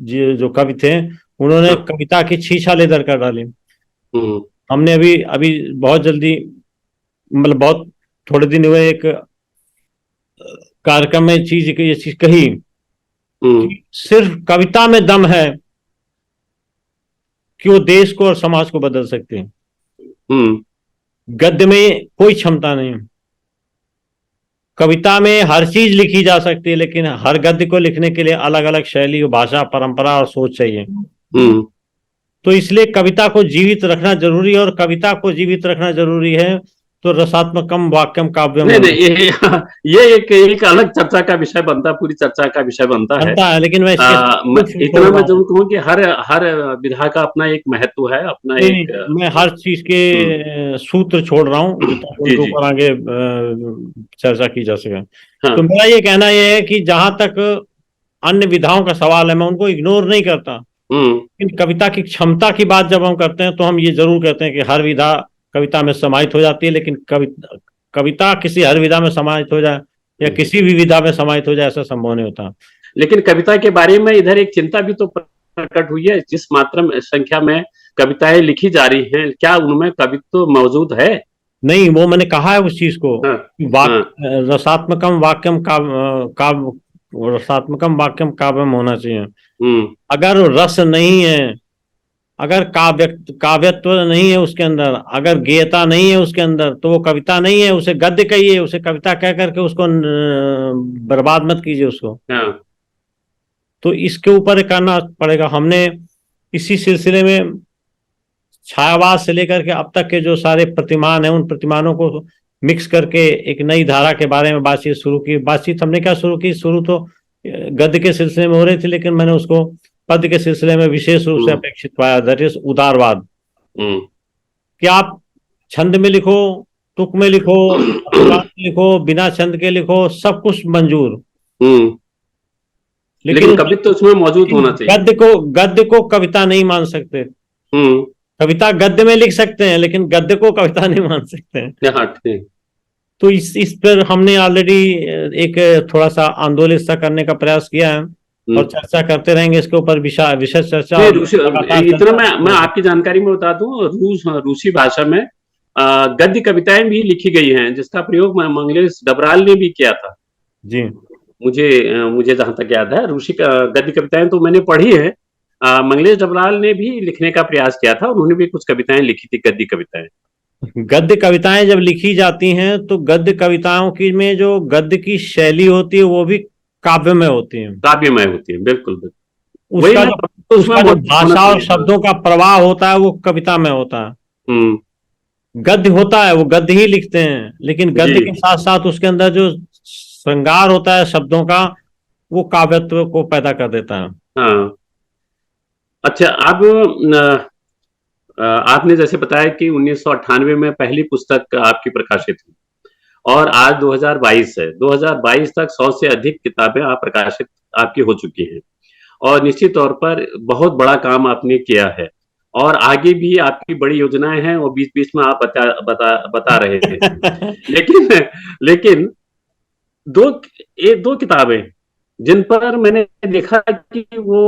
जो कवि थे उन्होंने कविता की छीछा लेदर कर डाली। हमने अभी अभी बहुत जल्दी, मतलब बहुत थोड़े दिन हुए, एक कार्यक्रम में ये चीज कही कि सिर्फ कविता में दम है कि वो देश को और समाज को बदल सकते हैं। गद्य में कोई क्षमता नहीं है। कविता में हर चीज लिखी जा सकती है, लेकिन हर गद्य को लिखने के लिए अलग अलग शैली, भाषा, परंपरा और सोच चाहिए। तो इसलिए कविता को जीवित रखना जरूरी है, और कविता को जीवित रखना जरूरी है तो रसात्मकम वाक्यम काव्यम। नहीं, ये एक अलग चर्चा का विषय बनता है, पूरी चर्चा का विषय बनता है। लेकिन मैं इतना मैं जरूर कहूँ कि हर विधा का अपना एक महत्व है, अपना एक। मैं हर चीज के सूत्र छोड़ रहा हूँ उनके ऊपर आगे चर्चा की जा सके। तो मेरा ये कहना ये है कि जहां तक अन्य विधाओं का सवाल है, मैं उनको इग्नोर नहीं करता, लेकिन कविता की क्षमता की बात जब हम करते हैं तो हम ये जरूर कहते हैं कि हर विधा कविता में समाहित हो जाती है, लेकिन कविता किसी हर विधा में समाहित हो जाए या किसी भी विधा में समाहित हो जाए, ऐसा संभव नहीं होता। लेकिन कविता के बारे में इधर एक चिंता भी तो प्रकट हुई है, जिस मात्रा संख्या में कविताएं लिखी जा रही हैं, क्या उनमें कवित्व मौजूद है? नहीं, वो मैंने कहा है उस चीज को। रसात्मकम वाक्यम रसात्मकम वाक्यम काव्यम होना चाहिए। अगर रस नहीं है, अगर काव्यत्व नहीं है उसके अंदर, अगर गेयता नहीं है उसके अंदर, तो वो कविता नहीं है। उसे गद्य कहिए, उसे कविता कह करके उसको बर्बाद मत कीजिए उसको। तो इसके ऊपर करना पड़ेगा। हमने इसी सिलसिले में छायावाद से लेकर के अब तक के जो सारे प्रतिमान हैं, उन प्रतिमानों को मिक्स करके एक नई धारा के बारे में बातचीत शुरू की। बातचीत हमने क्या शुरू की, शुरू तो गद्य के सिलसिले में हो रही थी, लेकिन मैंने उसको पद्य के सिलसिले में विशेष रूप से अपेक्षित पाया। दैट इज उदारवाद। कि आप छंद में लिखो, तुक में लिखो, लिखो, बिना छंद के लिखो, सब कुछ मंजूर, लेकिन कविता तो उसमें मौजूद होना चाहिए। गद्य को कविता नहीं मान सकते। कविता गद्य में लिख सकते हैं, लेकिन गद्य को कविता नहीं मान सकते हैं। तो इस पर हमने ऑलरेडी एक थोड़ा सा आंदोलित सा करने का प्रयास किया है, और चर्चा करते रहेंगे इसके ऊपर, विशेष चर्चा। इतना मैं आपकी जानकारी में बता दूं, रूसी भाषा में गद्य कविताएं भी लिखी गई हैं, जिसका प्रयोग मंगलेश डबराल ने भी किया था। जी। मुझे जहां तक याद है, रूसी गद्य कविताएं तो मैंने पढ़ी है। मंगलेश डबराल ने भी लिखने का प्रयास किया था, उन्होंने भी कुछ कविताएं लिखी थी, गद्य कविताएं। गद्य कविताएं जब लिखी जाती हैं तो गद्य कविताओं की में जो गद्य की शैली होती है वो भी काव्यमय होती है। काव्यमय होती है, बिल्कुल बिल्कुल। वही उसका ना, जो उसमें उसका जो होना भाषा और चाहिए। हाँ। शब्दों का प्रवाह होता है वो कविता में होता है। हम्म। गद्य होता है वो गद्य ही लिखते हैं, लेकिन जी। गद्य के साथ साथ उसके अंदर जो श्रृंगार होता है शब्दों का वो काव्यत्व को पैदा कर देता है। हाँ। अच्छा, अब आपने जैसे बताया कि 1998 में पहली पुस्तक आपकी प्रकाशित हुई, और आज 2022 है। 2022 तक 100 से अधिक किताबें आप प्रकाशित आपकी हो चुकी हैं, और निश्चित तौर पर बहुत बड़ा काम आपने किया है, और आगे भी आपकी बड़ी योजनाएं हैं, और बीच बीच में आप बता रहे थे। लेकिन लेकिन दो दो किताबें जिन पर मैंने देखा कि वो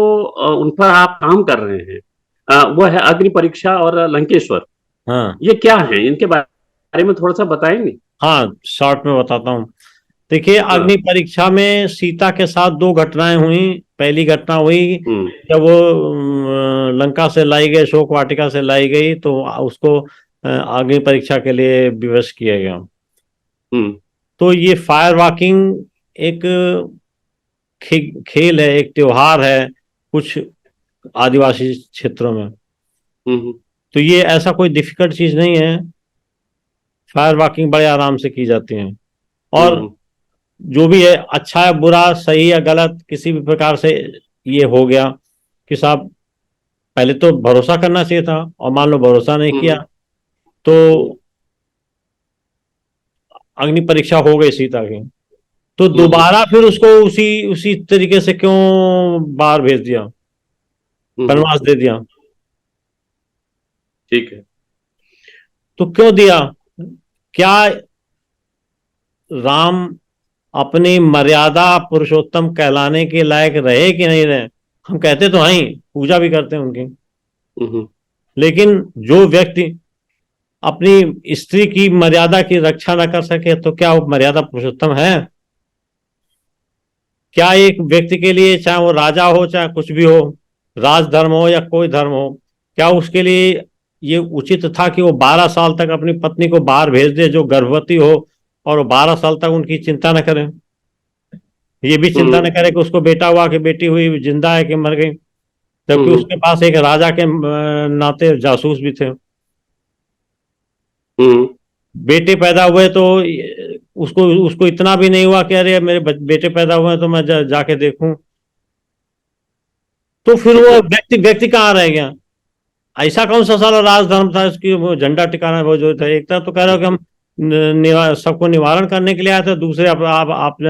उन पर आप काम कर रहे हैं, वो है अग्नि परीक्षा और लंकेश्वर। हाँ ये क्या है, इनके बारे में थोड़ा सा बताएंगे? हाँ, शॉर्ट में बताता हूँ। देखिए, हाँ। अग्नि परीक्षा में सीता के साथ दो घटनाएं हुई। पहली घटना हुई हम्म। जब वो लंका से लाई गई, अशोक वाटिका से लाई गई, तो उसको अग्नि परीक्षा के लिए विवश किया गया। हम्म। तो ये फायर वॉकिंग एक खेल है, एक त्योहार है कुछ आदिवासी क्षेत्रों में। हम्म। तो ये ऐसा कोई डिफिकल्ट चीज नहीं है, फायर वॉकिंग बड़े आराम से की जाती है। और हम्म। जो भी है, अच्छा है बुरा, सही या गलत, किसी भी प्रकार से ये हो गया कि साहब पहले तो भरोसा करना चाहिए था, और मान लो भरोसा नहीं किया हम्म। तो अग्नि परीक्षा हो गई सीता की। तो हम्म। दोबारा फिर उसको उसी उसी तरीके से क्यों बाहर भेज दिया, हम्म। वनवास दे दिया? ठीक है। तो क्यों दिया? क्या राम अपनी मर्यादा पुरुषोत्तम कहलाने के लायक रहे कि नहीं रहे? हम कहते तो हैं, पूजा भी करते हैं उनकी, हम्म। लेकिन जो व्यक्ति अपनी स्त्री की मर्यादा की रक्षा न कर सके तो क्या वो मर्यादा पुरुषोत्तम है? क्या एक व्यक्ति के लिए, चाहे वो राजा हो चाहे कुछ भी हो, राजधर्म हो या कोई धर्म हो, क्या उसके लिए ये उचित था कि वो 12 साल तक अपनी पत्नी को बाहर भेज दे जो गर्भवती हो, और वो 12 साल तक उनकी चिंता न करे, ये भी चिंता न हम्म। करे कि उसको बेटा हुआ कि बेटी हुई, जिंदा है कि मर गई, जबकि हम्म। उसके पास एक राजा के नाते जासूस भी थे। हम्म। बेटे पैदा हुए तो उसको उसको इतना भी नहीं हुआ कि अरे मेरे बेटे पैदा हुए हैं तो मैं जाके देखूं। तो फिर ठीक वो है। व्यक्ति व्यक्ति कहाँ रह गया? ऐसा कौन सा सारा राजधर्म था इसकी वो झंडा टिकाना वो जो था? एक तरफ तो कह रहे हो कि हम सबको निवारण करने के लिए आए थे, दूसरे आपने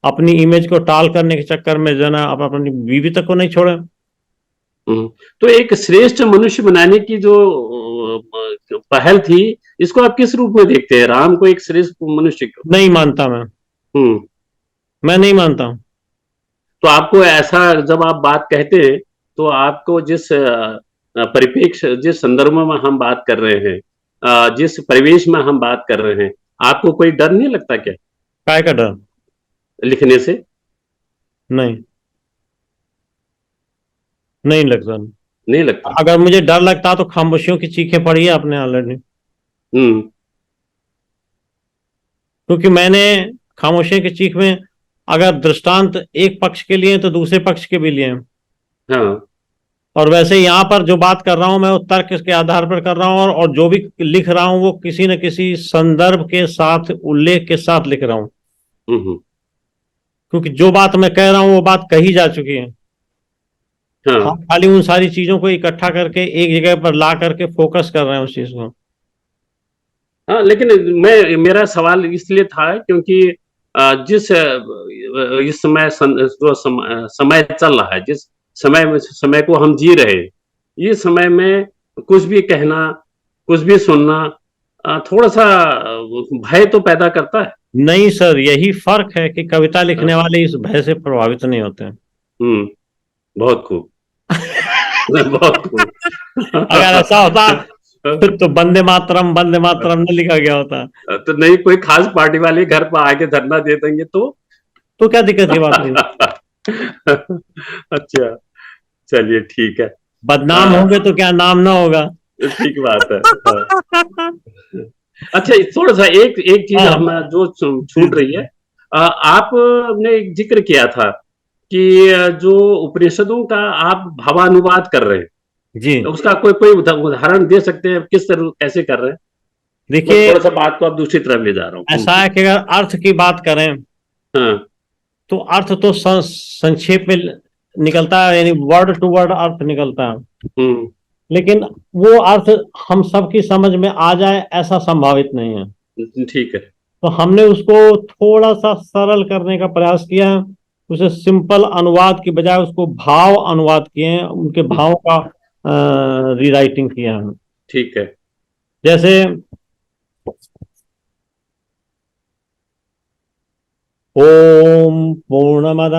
अपनी इमेज को टाल करने के चक्कर में जो है ना आप अपनी बीवी तक को नहीं छोड़े। तो एक श्रेष्ठ मनुष्य बनाने की जो पहल थी, इसको आप किस रूप में देखते हैं, राम को एक श्रेष्ठ मनुष्य को? नहीं मानता मैं। हम्म। मैं नहीं मानता हूँ। तो आपको ऐसा, जब आप बात कहते हैं, तो आपको जिस परिप्रेक्ष्य, जिस संदर्भ में हम बात कर रहे हैं, जिस परिवेश में हम बात कर रहे हैं, आपको कोई डर नहीं लगता क्या काय का डर? लिखने से? नहीं, नहीं लगता। नहीं लगता? अगर मुझे डर लगता तो खामोशियों की चीखें पड़ी है आपने ऑलरेडी। हम्म। क्योंकि मैंने खामोशियों की चीख में अगर दृष्टांत एक पक्ष के लिए तो दूसरे पक्ष के भी लिए। हाँ। और वैसे यहाँ पर जो बात कर रहा हूं मैं वो तर्क के आधार पर कर रहा हूं, और जो भी लिख रहा हूं वो किसी न किसी संदर्भ के साथ, उल्लेख के साथ लिख रहा हूं। हम्म। क्योंकि जो बात मैं कह रहा हूं वो बात कही जा चुकी है। हाँ। हम खाली उन सारी चीजों को इकट्ठा करके एक जगह पर ला करके फोकस कर रहे हैं उस चीज को। हाँ, लेकिन मैं, मेरा सवाल इसलिए था क्योंकि जिस इस समय जो समय चल रहा है, जिस समय को हम जी रहे हैं, ये समय में कुछ भी कहना, कुछ भी सुनना थोड़ा सा भय तो पैदा करता है। नहीं सर, यही फर्क है कि कविता लिखने वाले इस भय से प्रभावित नहीं होते हैं। हम्म। बहुत खूब। बहुत खूब। अगर ऐसा होता तो वंदे मातरम न लिखा गया होता। तो नहीं, कोई खास पार्टी वाले घर पर आके धरना दे देंगे तो तो क्या दिक्कत की बात है? अच्छा, चलिए ठीक है। बदनाम हाँ, होंगे तो क्या नाम ना होगा? ठीक बात है। हाँ। अच्छा, थोड़ा सा एक एक चीज हाँ हम जो जी छूट रही है, जी आपने एक जिक्र किया था कि जो उपनिषदों का आप भावानुवाद कर रहे हैं, जी। उसका कोई कोई उदाहरण दे सकते हैं, किस तरह कैसे कर रहे हैं? मैं देखिए, थोड़ा सा बात को आप दूसरी तरफ ले जा रहा हूँ। ऐसा है कि अगर अर्थ की बात करें हाँ। तो अर्थ तो संक्षेप में निकलता है, यानी वर्ड टू वर्ड अर्थ निकलता है। हम्म। लेकिन वो अर्थ हम सबकी समझ में आ जाए ऐसा संभावित नहीं है। ठीक है। तो हमने उसको थोड़ा सा सरल करने का प्रयास किया है। उसे सिंपल अनुवाद की बजाय उसको भाव अनुवाद किए हैं, उनके भावों का रीराइटिंग किया है। ठीक है। जैसे ओम पूर्णमद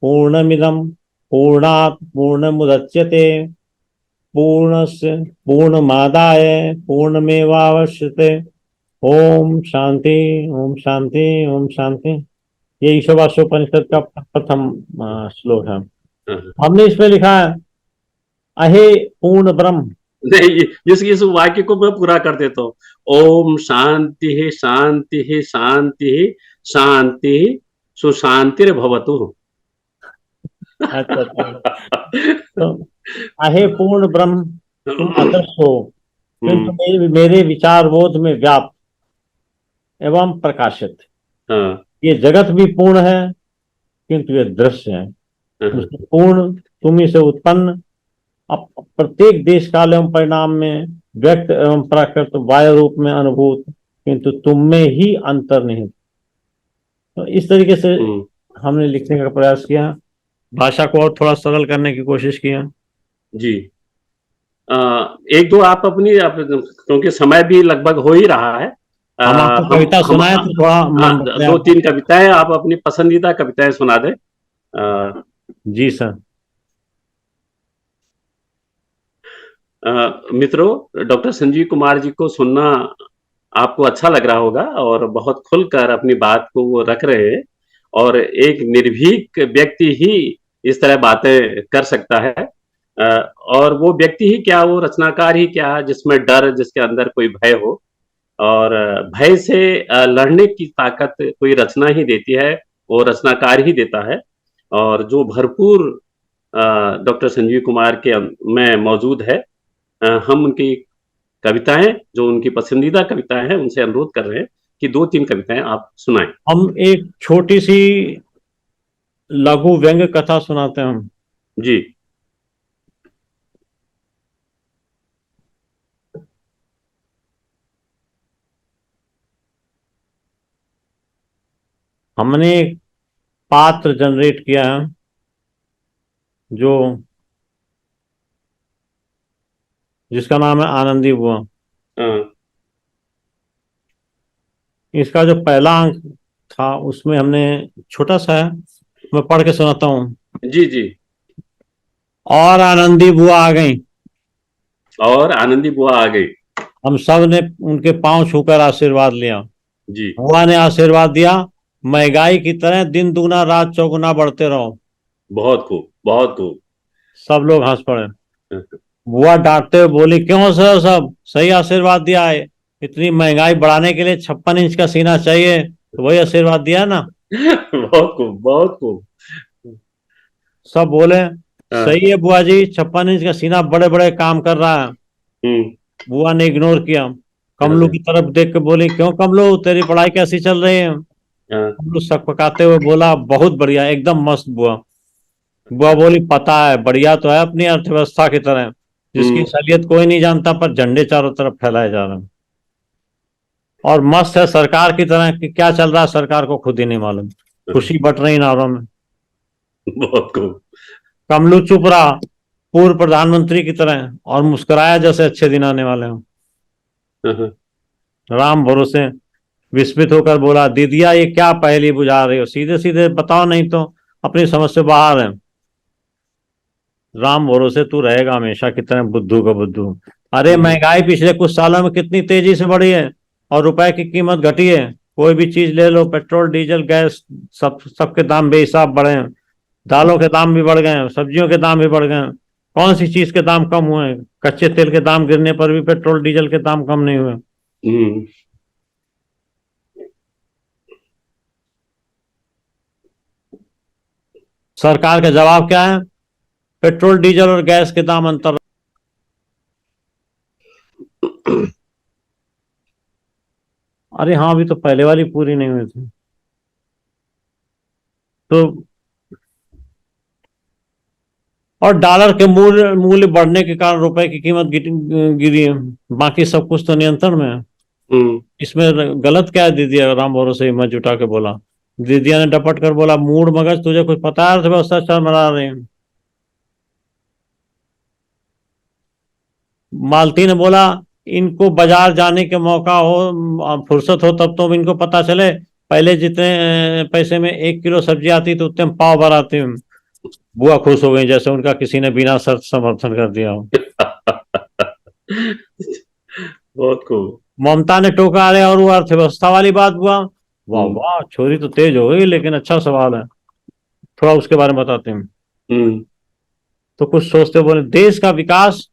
पूर्णमिदम पूर्णात् पूर्णमुदच्यते पूर्णस्य पूर्णमादाय पूर्णमेवावशिष्यते। ओम शांति, ओम शांति, ओम शांति। ये ईशावास्योपनिषद का प्रथम श्लोक है। हाँ। हमने इसमें लिखा है अहे पूर्ण ब्रह्म। नहीं, इस वाक्य को मैं पूरा कर देता हूँ। ओम शांति है, शांति है, शांति है, शांति, सुशांतिर भवतु। अच्छा अच्छा। तो अहे पूर्ण ब्रह्म, तुम अदृश्य हो किंतु हम्म। मेरे विचार बोध में व्याप्त एवं प्रकाशित। हाँ। ये जगत भी पूर्ण है किंतु ये दृश्य है। हाँ। उससे पूर्ण, तुम ही से उत्पन्न, अब प्रत्येक देश काल एवं परिणाम में व्यक्त एवं प्राकृत वायु रूप में अनुभूत, किंतु तुम में ही अंतर्निहित। तो इस तरीके से हम्म। हमने लिखने का प्रयास किया, भाषा को और थोड़ा सरल करने की कोशिश किया। जी। अ, एक दो क्योंकि समय भी लगभग हो ही रहा है। हम आपको कविता हम सुनाए तो थोड़ा हाँ, मन बदले दो आपका। तीन कविताएं आप अपनी पसंदीदा कविताएं सुना दें। अ, जी सर। मित्रों, डॉक्टर संजीव कुमार जी को सुनना आपको अच्छा लग रहा होगा और बहुत खुलकर अपनी बात को वो रख रहे हैं, और एक निर्भीक व्यक्ति ही इस तरह बातें कर सकता है। अ, और वो व्यक्ति ही क्या, वो रचनाकार ही क्या, जिसमें डर, जिसके अंदर कोई भय हो, और भय से लड़ने की ताकत कोई रचना ही देती है, वो रचनाकार ही देता है। और जो भरपूर डॉक्टर संजीव कुमार के में मौजूद है, हम उनकी कविताएं, जो उनकी पसंदीदा कविताएं हैं, उनसे अनुरोध कर रहे हैं कि दो तीन कविताएं आप सुनाएं। हम एक छोटी सी लघु व्यंग्य कथा सुनाते हैं हम। जी। हमने एक पात्र जनरेट किया है जो जिसका नाम है आनंदी बुआ। हाँ। इसका जो पहला अंक था उसमें हमने, छोटा सा है, मैं पढ़ के सुनाता हूँ। जी जी। और आनंदी बुआ आ गई, और आनंदी बुआ आ गई। हम सब ने उनके पांव छूकर आशीर्वाद लिया। जी। बुआ ने आशीर्वाद दिया, महंगाई की तरह दिन दुगना रात चौगुना बढ़ते रहो। बहुत खूब, बहुत खूब। सब लोग हंस पड़े। बुआ डांटते हुए बोली, क्यों सर, सब सही आशीर्वाद दिया है, इतनी महंगाई बढ़ाने के लिए 56 इंच का सीना चाहिए, तो वही आशीर्वाद दिया ना। बहुत खूब, बहुत खूब। सब बोले, हाँ। सही है बुआ जी, 56 इंच का सीना बड़े बड़े काम कर रहा है। हम्म। बुआ ने इग्नोर किया। कमलू हाँ। की तरफ देख के बोली, क्यों कमलू, तेरी पढ़ाई कैसी चल रही है? हाँ। कमलू सकपकाते हुए बोला, बहुत बढ़िया, एकदम मस्त बुआ। बुआ बोली, पता है, बढ़िया तो है अपनी अर्थव्यवस्था की तरह, जिसकी हम्म। असलियत कोई नहीं जानता पर झंडे चारों तरफ फैलाए जा रहे हैं। और मस्त है सरकार की तरह, कि क्या चल रहा है सरकार को खुद ही नहीं मालूम, खुशी बट रही नारों में। बहुत खूब। कमलू चुप रहा, पूर्व प्रधानमंत्री की तरह, और मुस्कुराया जैसे अच्छे दिन आने वाले हों। हाँ। राम भरोसे विस्मित होकर बोला, दीदिया ये क्या पहेली बुझा रही हो, सीधे सीधे बताओ, नहीं तो अपनी समझ से बाहर है। राम भरोसे तू रहेगा हमेशा कितने बुद्धू का बुद्धू। अरे हम्म। महंगाई पिछले कुछ सालों में कितनी तेजी से बढ़ी है और रुपए की कीमत घटी है, कोई भी चीज ले लो, पेट्रोल डीजल गैस, सबके दाम बेहिसाब बढ़े हैं। दालों के दाम भी बढ़ गए हैं, सब्जियों के दाम भी बढ़ गए हैं। कौन सी चीज के दाम कम हुए हैं? कच्चे तेल के दाम गिरने पर भी पेट्रोल डीजल के दाम कम नहीं हुए। हम्म। सरकार का जवाब क्या है? पेट्रोल डीजल और गैस के दाम अंतर। अरे हाँ, अभी तो पहले वाली पूरी नहीं हुई थी। तो और डॉलर के मूल्य मूल्य बढ़ने के कारण रुपए की कीमत गिरी है। बाकी सब कुछ तो नियंत्रण में है। हम्म। इसमें गलत क्या है? दीदिया राम भरोसे हिम्मत जुटा के बोला। दीदिया ने डपट कर बोला, मूड मगज, तुझे कुछ पता है अर्थव्यवस्था चरमरा रही है? मालती ने बोला, इनको बाजार जाने के मौका हो, फुर्सत हो, तब तो इनको पता चले। पहले जितने पैसे में 1 किलो सब्जी आती तो उतने में पाव भर आती हूँ। बुआ खुश हो गई, जैसे उनका किसी ने बिना शर्त समर्थन कर दिया हो। बहुत खूब। ममता ने टोका, अरे और वो अर्थव्यवस्था वाली बात हुआ? वाह हम्म। वाह, छोरी तो तेज हो गई, लेकिन अच्छा सवाल है, थोड़ा उसके बारे में बताते हैं। हम्म। तो कुछ सोचते बोले, देश का विकास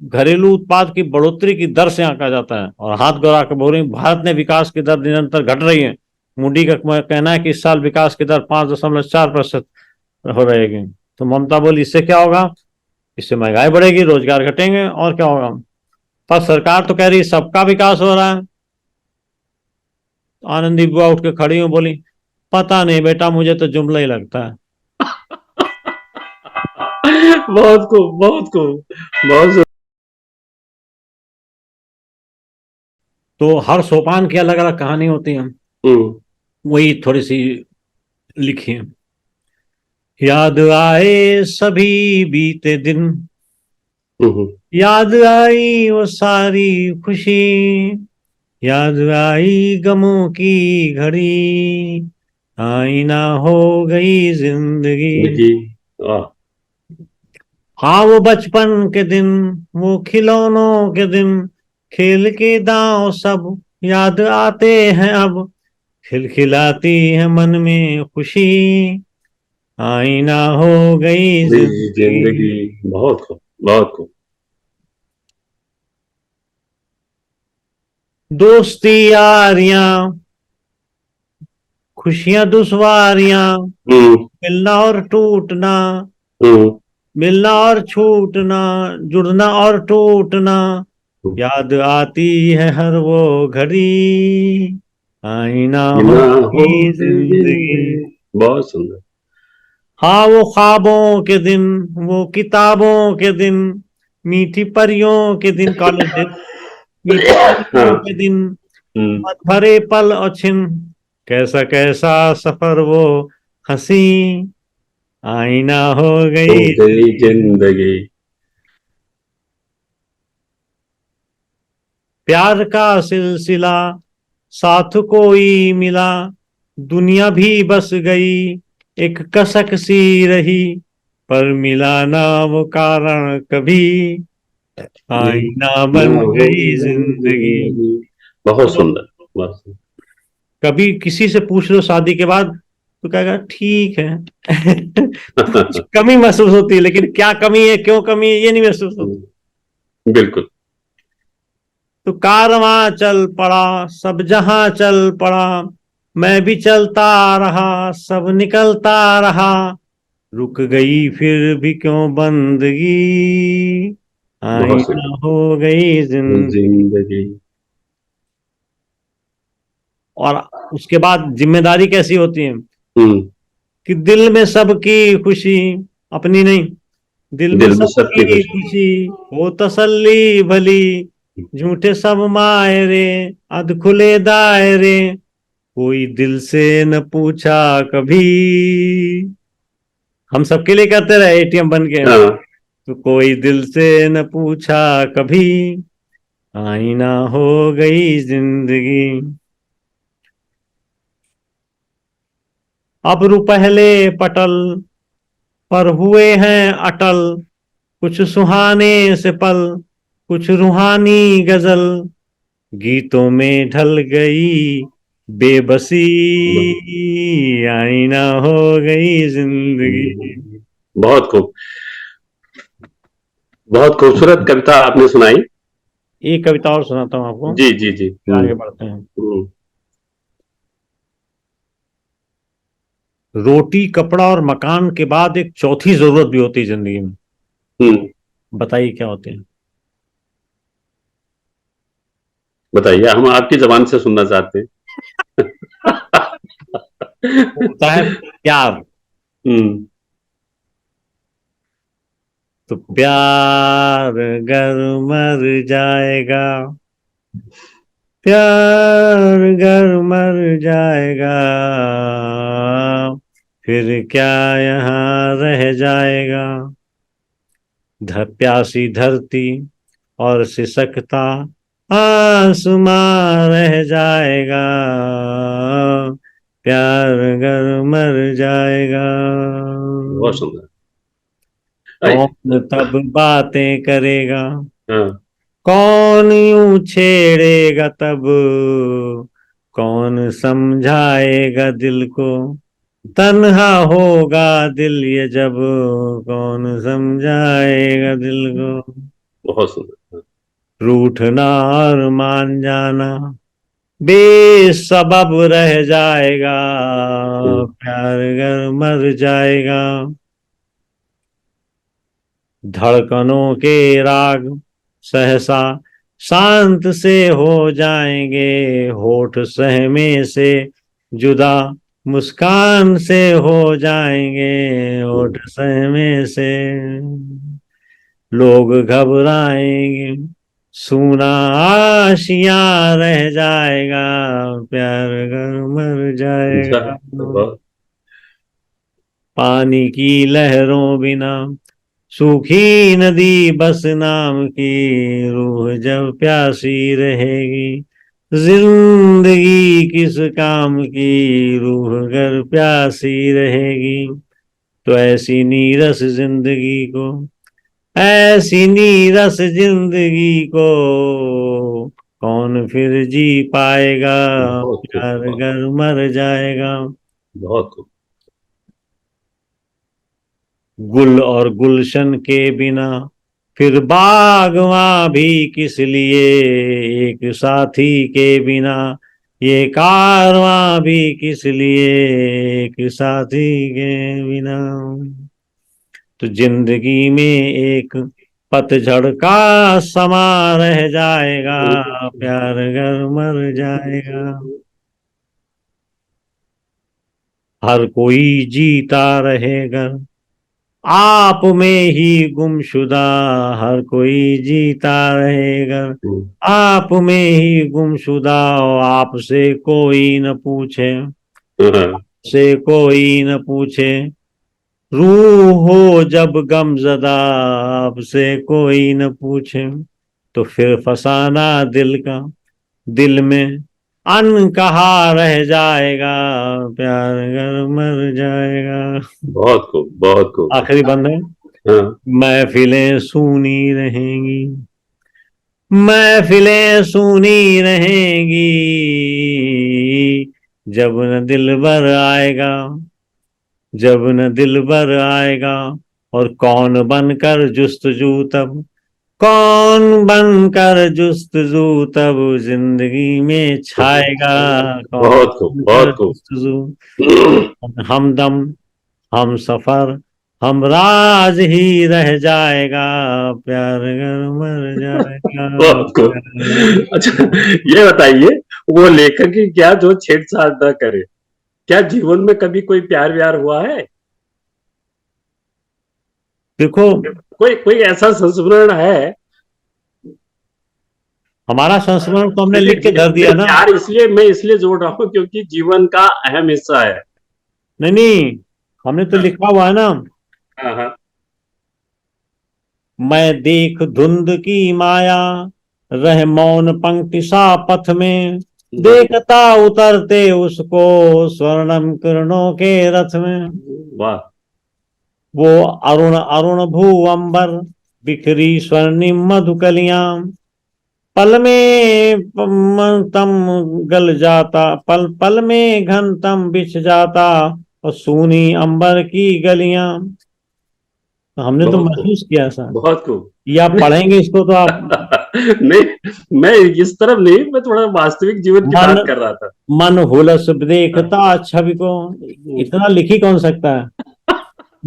घरेलू उत्पाद की बढ़ोतरी की दर से आंका जाता है। और हाथ गौरा के बोल रही, भारत ने विकास की दर निरंतर घट रही है। मूडी का कहना है कि इस साल विकास की दर 5.4% हो रहेगी। तो ममता बोली, इससे क्या होगा? इससे महंगाई बढ़ेगी, रोजगार घटेंगे, और क्या होगा? पर सरकार तो कह रही है सबका विकास हो रहा है। आनंदी बुआ उठ के खड़ी हो, बोली, पता नहीं बेटा, मुझे तो जुमला ही लगता है। बहुत खूब, बहुत खूब, बहुत। तो हर सोपान की अलग अलग कहानी होती है, हम्म। वही थोड़ी सी लिखी है। याद आए सभी बीते दिन, हम्म। याद आई वो सारी खुशी, याद आई गमों की घड़ी, आईना हो गई जिंदगी। देखिए। वाह। हाँ वो बचपन के दिन, वो खिलौनों के दिन, खेल के दांव सब याद आते हैं अब, खिलखिलाती है मन में खुशी, आईना हो गई जी, जिंदगी। जिंदगी। बहुत खूब, बहुत खूब। दोस्ती यारियां, खुशियां दुश्वारियां, हम्म। मिलना और टूटना, हम्म। मिलना और छूटना, जुड़ना और टूटना, याद आती है हर वो घड़ी, आईना हो ना हो गई गई जिंदगी। जिंदगी। बहुत सुंदर। हाँ वो ख्वाबों के दिन, वो किताबों के दिन, मीठी परियों के दिन, कॉलेज दिन, मीठी परियों हाँ। के दिन, हम्म। मत भरे पल अछिन, कैसा कैसा सफर वो हंसी, आईना हो हो गई गई जिंदगी। जिंदगी। प्यार का सिलसिला, साथ कोई मिला, दुनिया भी बस गई, एक कसक सी रही, पर मिला ना वो कारण कभी, आईना ना बन हो गई गई जिंदगी। जिंदगी। बहुत चलो, सुंदर, बहुत सुंदर। कभी किसी से पूछ लो शादी के बाद, तो कहेगा ठीक है। तो कुछ कमी महसूस होती है, लेकिन क्या कमी है, क्यों कमी है, ये नहीं महसूस होती। बिल्कुल। तो कारवां चल पड़ा, सब जहां चल पड़ा, मैं भी चलता रहा, सब निकलता रहा, रुक गई फिर भी क्यों बंदगी, बहुत आईना सुंदर। हो गई जिंदगी। जिंदगी। और उसके बाद जिम्मेदारी कैसी होती है? हम्म। कि दिल में सबकी खुशी, अपनी नहीं, दिल में दिल में सबकी सबकी खुशी। खुशी, वो तसल्ली भली, झूठे सब मायरे, अध खुले दायरे, कोई दिल से न पूछा कभी, हम सबके लिए करते रहे एटीएम बन के, हाँ। तो कोई दिल से न पूछा कभी, आईना हो गई जिंदगी। अब रू पहले पटल पर हुए हैं अटल, कुछ सुहाने से पल, कुछ रूहानी गजल, गीतों में ढल गई बेबसी, आईना हो गई जिंदगी। बहुत खूब, बहुत खूबसूरत कविता आपने सुनाई। एक कविता और सुनाता हूँ आपको, जी जी जी। फिर आगे बढ़ते हैं। हम्म, रोटी कपड़ा और मकान के बाद एक चौथी जरूरत भी होती है जिंदगी में। हम्म, बताइए क्या होते हैं? बताइए, हम आपकी जबान से सुनना चाहते हैं। वो होता है प्यार। हम्म, तो प्यार अगर मर जाएगा, प्यार अगर मर जाएगा, फिर क्या यहाँ रह जाएगा। प्यासी धरती और सिसकता आसमां रह जाएगा, प्यार अगर मर जाएगा। बहुत सुंदर। कौन तब बातें करेगा, हाँ, कौन यूं छेड़ेगा तब, कौन समझाएगा दिल को, तन्हा होगा दिल ये जब, कौन समझाएगा दिल को। बहुत सुंदर। रूठना और मान जाना बेसबब रह जाएगा, हम्म, प्यार अगर मर जाएगा। धड़कनों के राग सहसा शांत से हो जाएंगे, होठ सहमे से जुदा मुस्कान से हो जाएंगे, होठ सहमे से। लोग घबराएंगे, सूना आशियां रह जाएगा, प्यार अगर मर अच्छा, जाएगा। बहुत। पानी की लहरों बिना सूखी नदी बस नाम की, रूह जब प्यासी रहेगी, जिंदगी किस काम की, रूह अगर प्यासी रहेगी। तो ऐसी नीरस जिंदगी को, ऐसी नीरस जिंदगी को कौन फिर जी पाएगा, बहुत खूब, प्यार अगर मर जाएगा। बहुत खूब। गुल और गुलशन के बिना फिर बागवां भी किस लिए, एक साथी के बिना ये कारवां भी किस लिए, एक साथी के बिना। तो जिंदगी में एक पतझड़ का समा रह जाएगा, प्यार अगर मर जाएगा। हर कोई जीता रहेगा आप में ही गुमशुदा, हर कोई जीता रहेगा आप में ही गुमशुदा। और आपसे कोई न पूछे, हाँ, से कोई न पूछे, रूह हो जब गमजदा, आपसे कोई न पूछे। तो फिर फसाना दिल का, दिल में अन कहा रह जाएगा, प्यार अगर मर जाएगा। बहुत खूब, बहुत खूब। आखिरी बंद है। हाँ, महफिलें सूनी रहेंगी, महफिलें सूनी रहेंगी, जब न दिलबर आएगा, जब न दिलबर आएगा। और कौन बनकर जुस्तजू तब, कौन बनकर जुस्तजू तब जिंदगी में छाएगा, कौन बहुत खूब, बनकर बहुत खूब। जुस्तजू। हमदम, हम सफर, हम राज ही रह जाएगा, प्यार अगर मर जाएगा, बहुत खूब। प्यार। अच्छा, ये बताइए, वो लेखक ही क्या जो छेड़छाड़ न करे? क्या जीवन में कभी कोई प्यार व्यार हुआ है? देखो, कोई कोई ऐसा संस्मरण है? हमारा संस्मरण तो हमने नहीं, लिख के धर दिया ना। प्यार इसलिए मैं इसलिए जोड़ रहा हूँ क्योंकि जीवन का अहम हिस्सा है। नहीं नहीं, हमने तो लिखा हुआ है ना। हाँ हाँ। मैं देख धुंध की माया, रह मौन पंक्ति सा पथ में, देखता उतरते उसको स्वर्णम किरणों के रथ में। वाह। वो अरुण अरुण भू अंबर, बिखरी स्वर्णिम मधुकलियां, पल में तम गल जाता, पल पल में घन तम बिछ जाता, और सूनी अंबर की गलियां। तो हमने तो बहुत खूब, महसूस किया सर। बहुत खूब। ये आप पढ़ेंगे इसको तो आप नहीं, मैं इस तरफ नहीं, मैं थोड़ा वास्तविक जीवन की मन बात कर रहा था। मन हुलस हाँ, देखता छवि को। हम्म, इतना लिख ही कौन सकता है?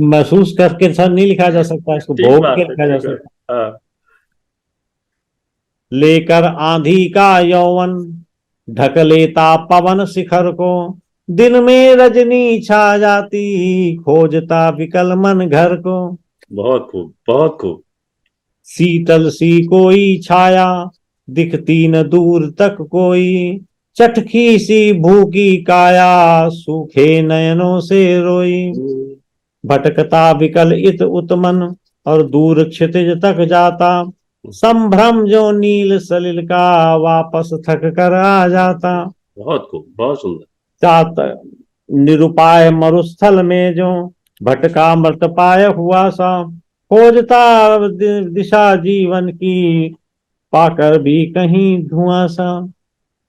महसूस करके सर नहीं लिखा जा सकता, इसको ठीक भोग के बात है, लिखा जा ठीक बात। सकता। हाँ, लेकर आंधी का यौवन ढक लेता पवन शिखर को, दिन में रजनी छा जाती खोजता विकल मन घर को। बहुत खूब, बहुत खूब। शीतल सी कोई छाया दिखती न दूर तक कोई, चटखी सी भूखी काया सूखे नयनों से रोई। हम्म, भटकता विकल इत उत्मन और दूर क्षितिज तक जाता, संभ्रम जो नील सलिल का वापस थक कर आ जाता। बहुत खूब, बहुत सुंदर। जात निरुपाय मरुस्थल में जो भटका मृत पाय हुआ सा, खोजता दिशा जीवन की पाकर भी कहीं धुआं सा।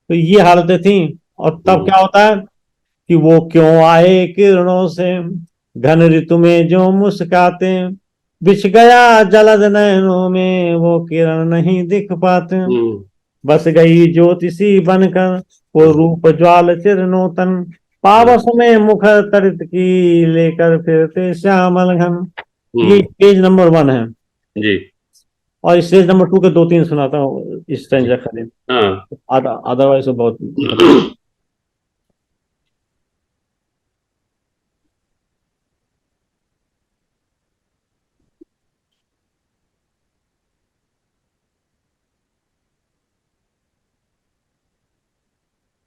तो ये हालतें थी। और तब हम्म, क्या होता है कि वो क्यों आए किरणों से घन ऋतु में जो मुस्काते, बिछ गया जलद नयनों में वो किरण नहीं दिख पाते। हम्म, बस गई ज्योतिषी बनकर वो रूप ज्वाल चिर नूतन, हाँ, पावस में मुखर तरित की लेकर फिरते श्यामल घन। ये हम्म, पेज नंबर 1 है। जी, और स्टेज नंबर 2 के 2-3 सुनाता हूँ इस जी, स्टैंजा खाली। हाँ। अदरवाइज तो बहुत मतलब।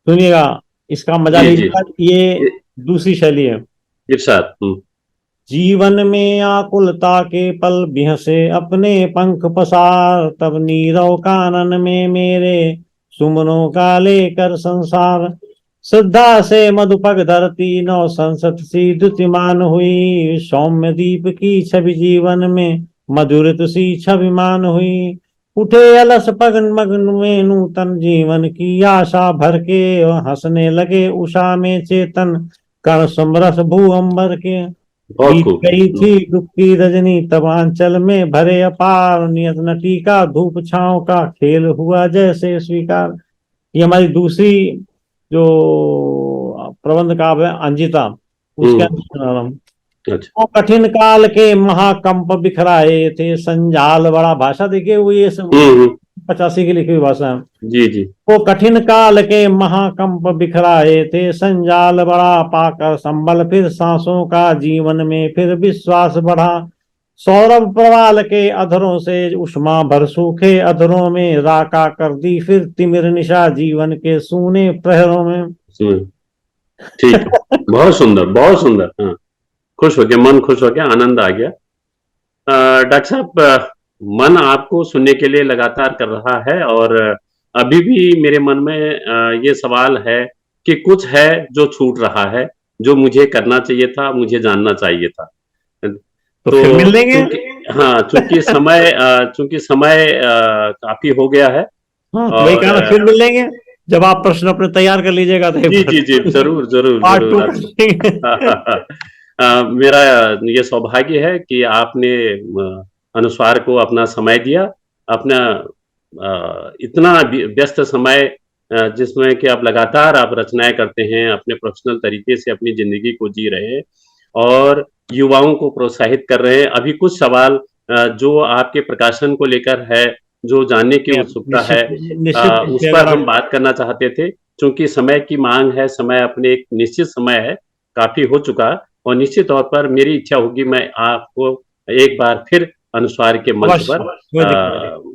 सुनिएगा, इसका मजा जी, जी, लीजिएगा। ये इ- दूसरी शैली है। इरशाद। जीवन में आकुलता के पल बिहसे अपने पंख पसार, तब नीरव कानन में मेरे सुमनों का लेकर संसार, श्रद्धा से मधुपग धरती नौ संसत सी द्युतिमान हुई, सौम्य दीप की छवि जीवन में मधुरित सी छविमान हुई। उठे अलस पगन मगन में नूतन जीवन की आशा भर के, और हंसने लगे उषा में चेतन कण समरस भू अंबर के। बहुत बीत खूब। गई थी डूबती रजनी तब आंचल में भरे अपार, नियत नटी का धूप छांव का खेल हुआ जैसे स्वीकार। ये हमारी दूसरी जो प्रबंध काव्य है अंजिता, उसके हम्म, अंदर सुना रहा हूं। अच्छा। तो कठिन काल के महाकंप बिखराए थे संजाल बड़ा, भाषा देखिए वो ये सब हम्म, 85 की लिखी हुई भाषा है। जी, जी, वो कठिन काल के महाकंप बिखराए थे संजाल बड़ा, पाकर संबल फिर सांसों का जीवन में फिर विश्वास बढ़ा। सौरभ प्रवाल के अधरों से उष्मा भर सूखे अधरों में, राका कर दी फिर तिमिर निशा जीवन के सूने प्रहरों में। सुन, ठीक है। बहुत सुंदर, बहुत सुंदर। हाँ, खुश हो गया, मन खुश हो गया, आनंद आ गया। डॉक्टर साहब, मन आपको सुनने के लिए लगातार कर रहा है, और अभी भी मेरे मन में ये सवाल है कि कुछ है जो छूट रहा है, जो मुझे करना चाहिए था, मुझे जानना चाहिए था। तो तो फिर मिल लेंगे। चूंकि, हाँ, चूंकि समय काफी हो गया है, हाँ तो वही और कहा ना, फिर मिल लेंगे। जब आप प्रश्न अपने तैयार कर लीजिएगा तो एक जी, बार जी, जी, जरूर, जरूर, पार्ट जरूर। 2 कर लेंगे। मेरा ये सौभाग्य है कि आपने अनुस्वार को अपना समय दिया, अपना इतना व्यस्त समय, जिसमें कि आप लगातार आप रचनाएं करते हैं, अपने प्रोफेशनल तरीके से अपनी जिंदगी को जी रहे हैं, और युवाओं को प्रोत्साहित कर रहे हैं। अभी कुछ सवाल जो आपके प्रकाशन को लेकर है, जो जानने की उत्सुकता है, निश्चित निश्चित रूप उस से पर अगर हम आप बात करना चाहते थे। चूंकि समय की मांग है, समय अपने एक निश्चित समय है, काफी हो चुका, और निश्चित तौर पर मेरी इच्छा होगी मैं आपको एक बार फिर अनुस्वार के मंच अवश्य, पर कोई दिक्कत नहीं।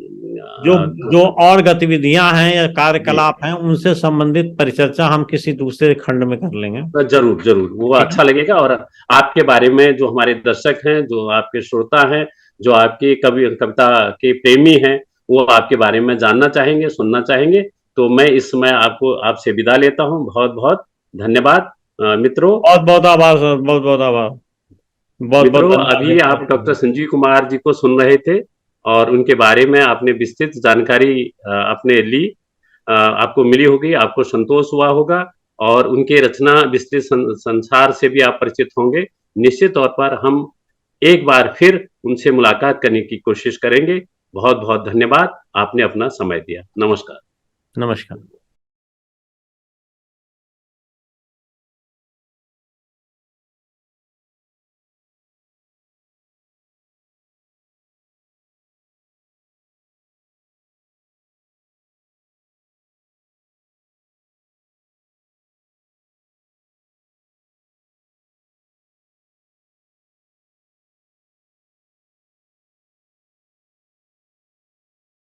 जो जो और गतिविधियां हैं या जी, कार्यकलाप हैं उनसे संबंधित परिचर्चा हम किसी दूसरे खंड में कर लेंगे। जरूर, जरूर, वो ठीक है। अच्छा लगेगा। और आपके बारे में जो हमारे दर्शक हैं, जो आपके श्रोता हैं, जो आपकी कविता के प्रेमी हैं, वो आपके बारे में जानना चाहेंगे, सुनना चाहेंगे। तो मैं इस समय आपको आपसे विदा लेता हूँ। बहुत बहुत धन्यवाद मित्रों। बहुत बहुत आभार सर, बहुत बहुत आभार। बहुत बहुत मित्रों, धन्यवाद अभी आप डॉक्टर है। संजीव कुमार जी को सुन रहे थे, और उनके बारे में आपने विस्तृत जानकारी आपने ली, आपको मिली होगी, आपको संतोष हुआ होगा और उनके रचना विस्तृत संसार से भी आप परिचित होंगे। निश्चित तौर पर हम एक बार फिर उनसे मुलाकात करने की कोशिश करेंगे। बहुत बहुत धन्यवाद, आपने अपना समय दिया। नमस्कार। नमस्कार।